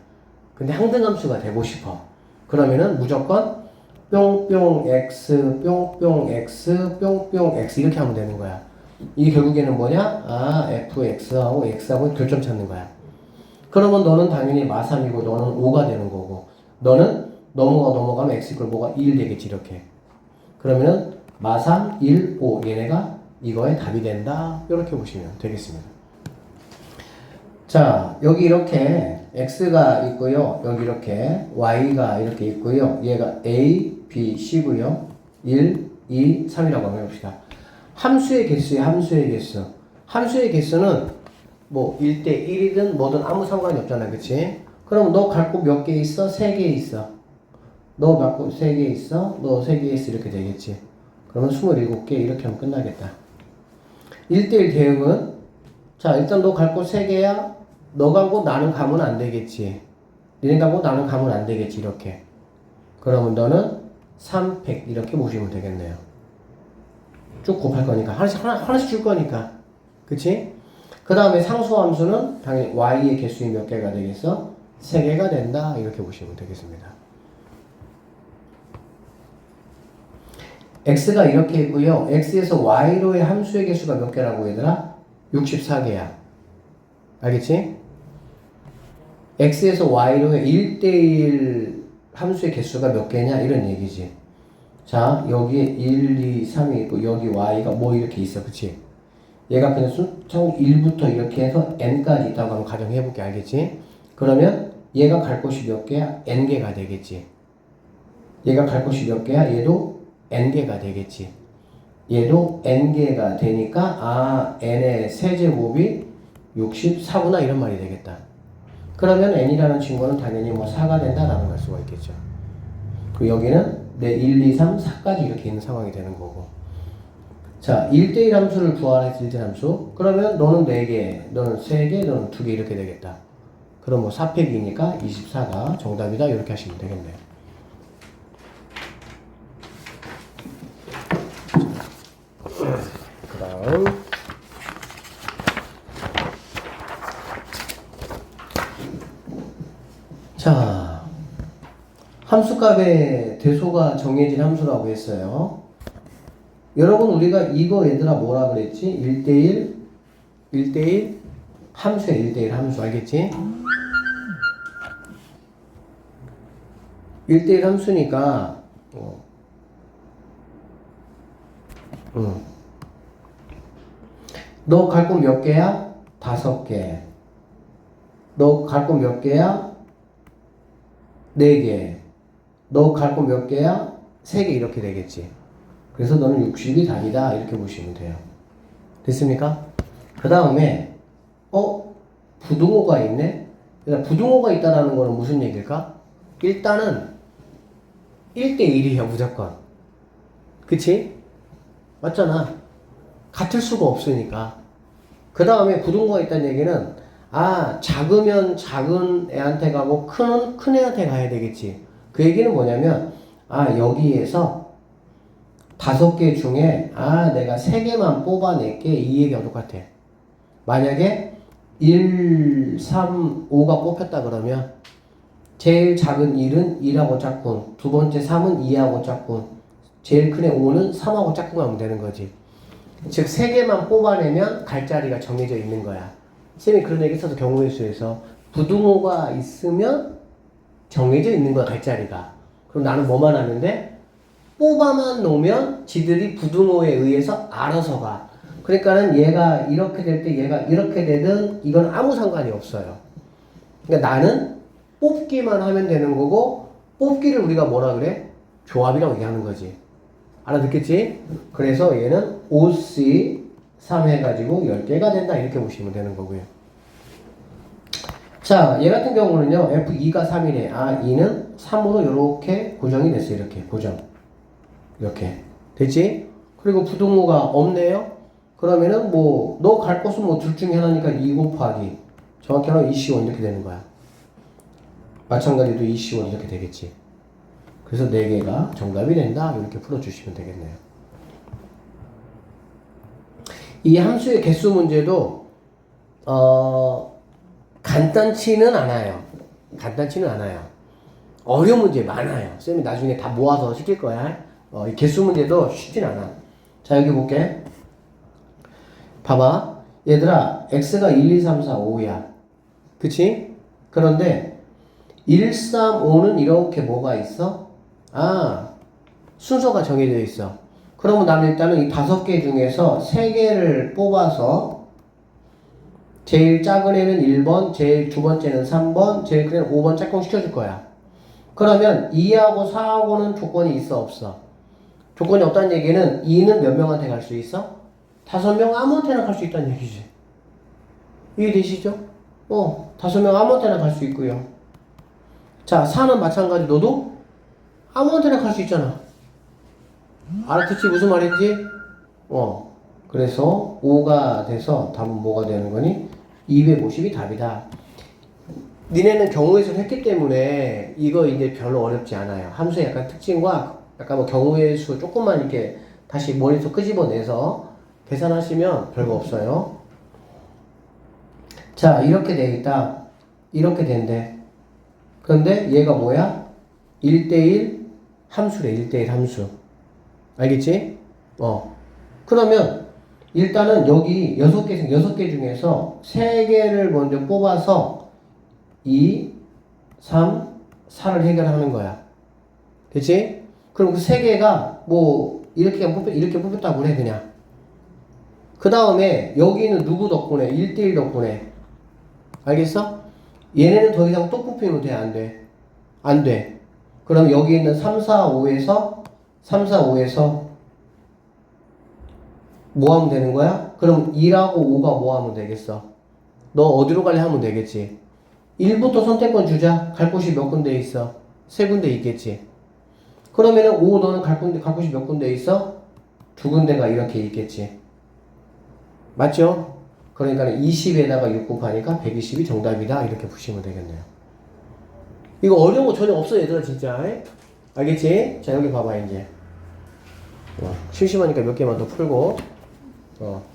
근데 항등함수가 되고 싶어. 그러면은 무조건 뿅뿅 x, 뿅뿅 x, 뿅뿅 x 이렇게 하면 되는 거야. 이게 결국에는 뭐냐? fx하고 x하고 교점 찾는 거야. 그러면 너는 당연히 마3이고 너는 5가 되는 거고 너는 넘어가면 x = 뭐가 1 되겠지. 이렇게. 그러면은 마3, 1, 5 얘네가 이거의 답이 된다. 이렇게 보시면 되겠습니다. 자, 여기 이렇게 x가 있고요. 여기 이렇게 y가 이렇게 있고요. 얘가 a, b, c고요. 1, 2, 3이라고 한번 해봅시다. 함수의 개수에 함수의 개수. 함수의 개수는 뭐 1대 1이든 뭐든 아무 상관이 없잖아. 그치? 그럼 너 갈 곳 몇 개 있어? 3개 있어. 너 갈 곳 3개 있어? 너 3개 있어. 이렇게 되겠지. 그러면 27개 이렇게 하면 끝나겠다. 1대1 대응은 자, 일단 너 갈 곳 3개야? 너 가고 나는 가면 안 되겠지. 니네 가고 나는 가면 안 되겠지. 이렇게. 그러면 너는 3팩 이렇게 보시면 되겠네요. 쭉 곱할 거니까. 하나씩 줄 거니까. 그치? 그 다음에 상수함수는 당연히 y의 개수이 몇 개가 되겠어? 3개가 된다. 이렇게 보시면 되겠습니다. x가 이렇게 있고요. x에서 y로의 함수의 개수가 몇 개라고 얘들아? 64개야. 알겠지? x에서 y로의 1대1 함수의 개수가 몇 개냐? 이런 얘기지. 자, 여기에 1, 2, 3이 있고 여기 y가 뭐 이렇게 있어. 그치? 얘가 그냥 순차적으로 1부터 이렇게 해서 n까지 있다고 한번 가정해볼게. 알겠지? 그러면 얘가 갈 곳이 몇 개야? n개가 되겠지. 얘가 갈 곳이 몇 개야? 얘도 n개가 되겠지. 얘도 n개가 되니까 n의 세제곱이 64구나 이런 말이 되겠다. 그러면 n이라는 친구는 당연히 뭐 4가 된다라는 걸 수가 있겠죠. 그리고 여기는 내 1, 2, 3, 4까지 이렇게 있는 상황이 되는 거고. 자, 1대1 함수를 구하라. 1대1 함수. 그러면 너는 4개, 너는 3개, 너는 2개 이렇게 되겠다. 그럼 뭐 4팩이니까 24가 정답이다. 이렇게 하시면 되겠네요. 그 다음 자, 함수값의 대소가 정해진 함수라고 했어요. 여러분 우리가 이거 얘들아 뭐라 그랬지? 1대1 함수야. 1대1 함수 알겠지? 1대1 함수니까 너 갈 곳 몇 개야? 5개. 너 갈 곳 몇 개야? 4개. 너 갈 곳 몇 개야? 3개 이렇게 되겠지. 그래서 너는 60이 답이다. 이렇게 보시면 돼요. 됐습니까? 그 다음에 부등호가 있네? 부등호가 있다라는 거는 무슨 얘기일까? 일단은 1대1이야 무조건. 그치? 맞잖아. 같을 수가 없으니까. 그 다음에 부등호가 있다는 얘기는 작으면 작은 애한테 가고 큰 애한테 가야 되겠지. 그 얘기는 뭐냐면 여기에서 5개 중에 내가 3개만 뽑아낼게 이 얘기하고 똑같아. 만약에 1, 3, 5가 뽑혔다 그러면 제일 작은 1은 2하고 짝꿍, 두 번째 3은 2하고 짝꿍, 제일 큰 애 5는 3하고 짝꿍하면 되는 거지. 즉 3개만 뽑아내면 갈 자리가 정해져 있는 거야. 쌤이 그런 얘기 써서 경우의 수에서 부등호가 있으면 정해져 있는 거야 갈 자리가. 그럼 나는 뭐만 하는데 뽑아만 놓으면 지들이 부등호에 의해서 알아서 가. 그러니까는 얘가 이렇게 될 때 얘가 이렇게 되든 이건 아무 상관이 없어요. 그러니까 나는 뽑기만 하면 되는 거고 뽑기를 우리가 뭐라 그래? 조합이라고 얘기하는 거지. 알아듣겠지? 그래서 얘는 OC 3 해가지고 10개가 된다 이렇게 보시면 되는 거고요. 자, 얘 같은 경우는요 F2가 3이래. 2는 3으로 이렇게 고정이 됐어. 이렇게 고정 이렇게 됐지? 그리고 부등호가 없네요. 그러면은 뭐 너 갈 곳은 뭐 둘 중에 하나니까 2 곱하기 정확히 하면 2C1 이렇게 되는 거야. 마찬가지로 2C1 이렇게 되겠지. 그래서 4개가 정답이 된다. 이렇게 풀어주시면 되겠네요. 이 함수의 개수 문제도 간단치는 않아요. 간단치는 않아요. 어려운 문제 많아요. 쌤이 나중에 다 모아서 시킬 거야. 이 개수 문제도 쉽진 않아. 자, 여기 볼게. 봐봐. 얘들아, x가 1, 2, 3, 4, 5야. 그치? 그런데 1, 3, 5는 이렇게 뭐가 있어? 순서가 정해져 있어. 그러면 나는 일단은 이 5개 중에서 3개를 뽑아서 제일 작은 애는 1번, 제일 두 번째는 3번, 제일 큰 애는 5번 짝꿍 시켜줄 거야. 그러면 2하고 4하고는 조건이 있어, 없어? 조건이 없다는 얘기는 2는 몇 명한테 갈 수 있어? 5명 아무한테나 갈 수 있다는 얘기지. 이해되시죠? 5명 아무한테나 갈 수 있고요. 자, 4는 마찬가지. 너도 아무한테나 갈 수 있잖아. 알아듣지? 무슨 말인지? 그래서 5가 돼서 답은 뭐가 되는 거니? 250이 답이다. 니네는 경우의 수를 했기 때문에 이거 이제 별로 어렵지 않아요. 함수의 약간 특징과 약간 뭐 경우의 수 조금만 이렇게 다시 머릿속 끄집어내서 계산하시면 별거 없어요. 자, 이렇게 돼 있다. 이렇게 된대. 그런데 얘가 뭐야? 1대1 함수래. 1대1 함수. 알겠지? 그러면 일단은 여기 6개 중에서 3개를 먼저 뽑아서 2, 3, 4를 해결하는 거야. 됐지? 그럼 그 3개가 뭐 이렇게 뽑혔다고 그래 그냥. 그 다음에 여기는 누구 덕분에? 1대1 덕분에. 알겠어? 얘네는 더 이상 또 뽑히면 돼? 안 돼? 안 돼. 그럼 여기 있는 3, 4, 5에서 뭐 하면 되는 거야? 그럼 2하고 5가 뭐 하면 되겠어? 너 어디로 갈래 하면 되겠지. 1부터 선택권 주자. 갈 곳이 몇 군데 있어? 3군데 있겠지. 그러면은 5 너는 갈 곳이 몇 군데 있어? 2군데가 이렇게 있겠지. 맞죠? 그러니까 20에다가 6 곱하니까 120이 정답이다. 이렇게 보시면 되겠네요. 이거 어려운 거 전혀 없어 얘들아 진짜. 알겠지? 자 여기 봐봐 이제. 심심하니까 몇 개만 더 풀고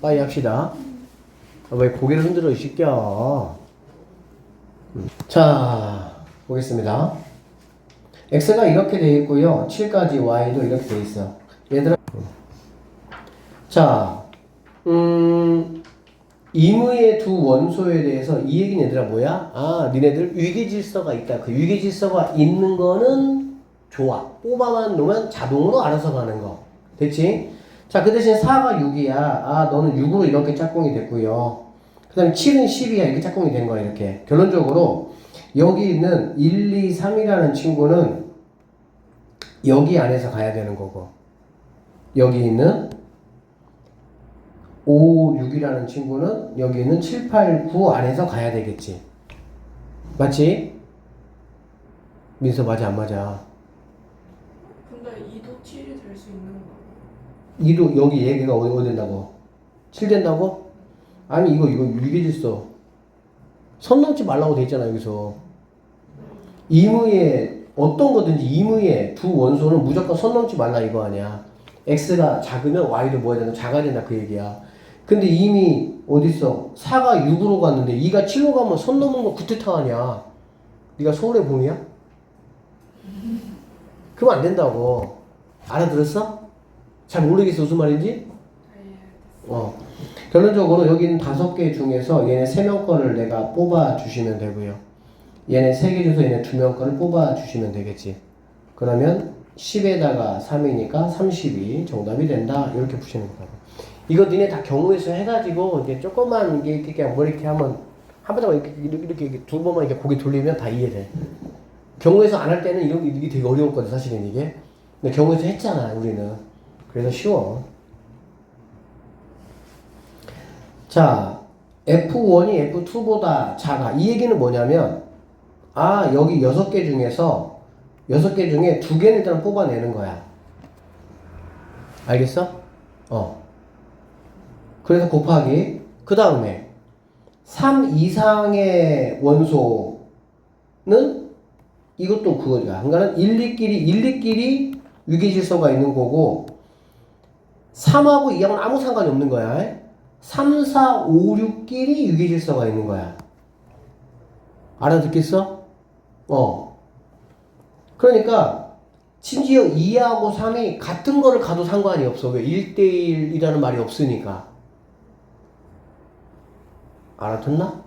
빠이 합시다. 왜 고개를 흔들어 이 새끼야. 자 보겠습니다. x가 이렇게 돼 있고요. 7까지 y도 이렇게 돼 있어. 얘들아 자 임의의 두 원소에 대해서 이 얘기는 얘들아 뭐야? 아 니네들 위계질서가 있다. 그 위계질서가 있는 거는 좋아. 뽑아만 놓으면 자동으로 알아서 가는 거. 됐지? 자, 그 대신 4가 6이야. 아, 너는 6으로 이렇게 짝꿍이 됐고요. 그 다음에 7은 10이야. 이렇게 짝꿍이 된 거야, 이렇게. 결론적으로, 여기 있는 1, 2, 3이라는 친구는 여기 안에서 가야 되는 거고, 여기 있는 5, 6이라는 친구는 여기 있는 7, 8, 9 안에서 가야 되겠지. 맞지? 민서 맞아, 안 맞아? 근데 2도 7이 될 수 있는 거 2도 여기 얘기가 어디 된다고? 7 된다고? 아니 이거 위계질서 선 넘지 말라고 돼 있잖아 여기서. 임의의 어떤 거든지 임의의 두 원소는 무조건 선 넘지 말라 이거 아니야. x가 작으면 y도 뭐 해야 된다? 작아야 된다 그 얘기야. 근데 이미 어딨어? 4가 6으로 갔는데 2가 7로 가면 선 넘은 거 구태타 아니야. 네가 서울의 봄이야? 그러면 안 된다고. 알아들었어? 잘 모르겠어 무슨 말인지? 결론적으로 여기 있는 5개 중에서 얘네 3명 거를 내가 뽑아 주시면 되고요. 얘네 3개 중에서 얘네 2명 거를 뽑아 주시면 되겠지. 그러면 10에다가 3이니까 30이 정답이 된다. 이렇게 푸시는 거라고. 이거 니네 다 경우에서 해가지고 이제 조금만 이게 그냥 뭐 이렇게 하면 한 번만 이렇게 두 번만 이렇게 고개 돌리면 다 이해돼. 경우에서 안 할 때는 이게 되게 어려웠거든 사실은 이게. 근데 경우에서 했잖아 우리는. 그래서 쉬워. 자, F1이 F2보다 작아. 이 얘기는 뭐냐면, 아, 여기 6개 중에서, 6개 중에 2개는 일단 뽑아내는 거야. 알겠어? 그래서 곱하기. 그 다음에, 3 이상의 원소는 이것도 그거야. 그러니까 1, 2끼리 위계질서가 있는 거고, 3하고 2하고는 아무 상관이 없는 거야. 3, 4, 5, 6끼리 유기질서가 있는 거야. 알아듣겠어? 그러니까 심지어 2하고 3이 같은 거를 가도 상관이 없어. 왜? 1대1이라는 말이 없으니까. 알아듣나?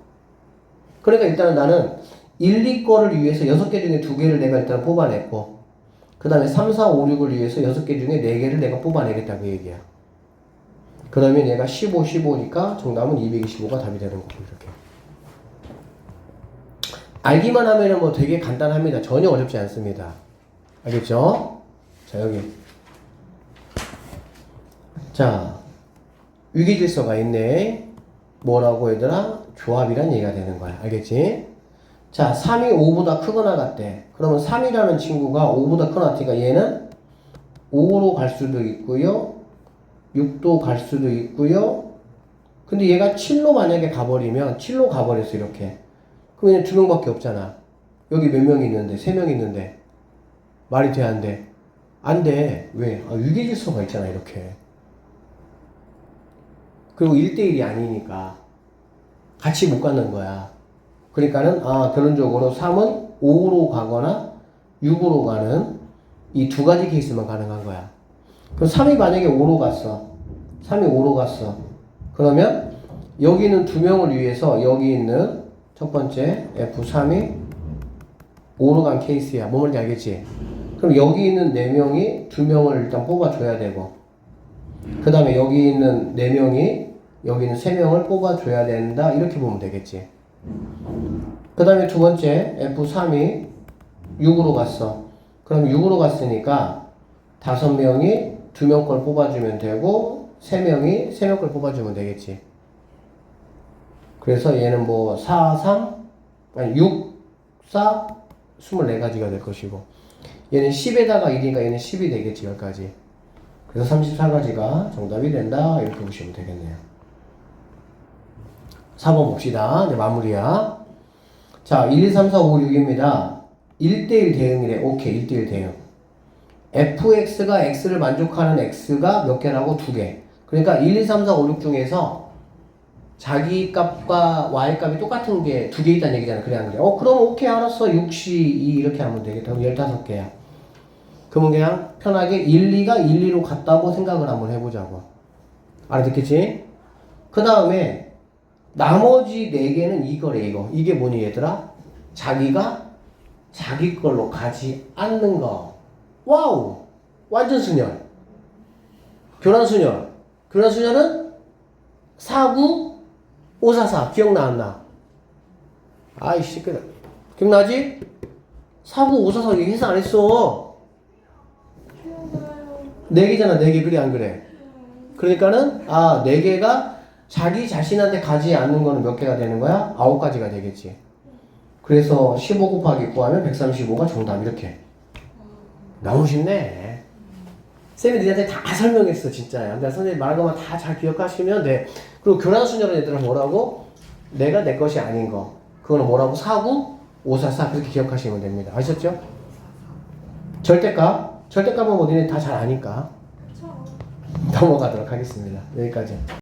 그러니까 일단은 나는 1, 2 거를 위해서 6개 중에 2개를 내가 일단 뽑아냈고 그 다음에 3, 4, 5, 6을 위해서 6개 중에 4개를 내가 뽑아내겠다 그 얘기야. 그러면 얘가 15, 15니까 정답은 225가 답이 되는 거고 이렇게. 알기만 하면은 뭐 되게 간단합니다. 전혀 어렵지 않습니다. 알겠죠? 자 여기. 자 위계질서가 있네. 뭐라고 얘들아? 조합이란 얘기가 되는 거야. 알겠지? 자 3이 5보다 크거나 같대. 그러면 3이라는 친구가 5보다 크거나 같으니까 얘는 5로 갈 수도 있고요. 6도 갈 수도 있고요. 근데 얘가 7로 만약에 가버리면 7로 가버렸어 이렇게. 그럼 얘는 2명밖에 없잖아. 여기 몇 명 있는데 3명 있는데 말이 돼 안 돼? 안 돼. 왜? 위계질서가 있잖아 이렇게. 그리고 1대1이 아니니까 같이 못 가는 거야. 그러니까는 결론적으로 3은 5로 가거나 6으로 가는 이 2가지 케이스만 가능한 거야. 그럼 3이 만약에 5로 갔어. 3이 5로 갔어. 그러면 여기 있는 두 명을 위해서 여기 있는 첫 번째 F3이 5로 간 케이스야. 뭐 말인지 알겠지? 그럼 여기 있는 4명이 2명을 일단 뽑아줘야 되고, 그 다음에 여기 있는 4명이 여기 있는 3명을 뽑아줘야 된다. 이렇게 보면 되겠지. 그 다음에 두 번째 F3이 6으로 갔어. 그럼 6으로 갔으니까 5명이 2명 걸 뽑아주면 되고 3명이 3명 걸 뽑아주면 되겠지. 그래서 얘는 뭐 4, 3, 아니 6, 4, 24가지가 될 것이고, 얘는 10에다가 1이니까 얘는 10이 되겠지. 10가지. 그래서 34가지가 정답이 된다. 이렇게 보시면 되겠네요. 4번 봅시다. 이제 마무리야. 자, 1, 2, 3, 4, 5, 6입니다. 1대1 대응이래. 오케이, 1대1 대응. fx가 x를 만족하는 x가 몇 개라고? 2개. 그러니까 1, 2, 3, 4, 5, 6 중에서 자기 값과 y 값이 똑같은 게 2개 있다는 얘기잖아. 그래, 안 그래? 그럼 오케이, 알았어. 6, 2 이렇게 하면 되겠다. 그럼 15개야. 그러면 그냥 편하게 1, 2가 1, 2로 같다고 생각을 한번 해보자고. 알아듣겠지? 그 다음에 나머지 4개는 이거래, 이거. 이게 뭐니, 얘들아? 자기가 자기 걸로 가지 않는 거. 와우! 완전 순열. 교란순열. 교란순열은 49, 544. 기억나, 안 나? 아이씨, 기억나지? 49, 544 얘기해서 안 했어. 기억나요. 4개잖아, 4개. 그래, 안 그래? 그러니까는, 4개가 자기 자신한테 가지 않는 거는 몇 개가 되는 거야? 9가지가 되겠지. 그래서 15 곱하기 9 하면 135가 정답. 이렇게. 너무 쉽네. 쌤이 니한테 다 설명했어, 진짜야. 근데 선생님 말한 것만 다 잘 기억하시면 돼. 그리고 교란순열은 얘들아 뭐라고? 내가 내 것이 아닌 거. 그거는 뭐라고? 49, 544. 그렇게 기억하시면 됩니다. 아셨죠? 절대값. 절대값은 뭐 니네 다 잘 아니까. 그쵸. 넘어가도록 하겠습니다. 여기까지.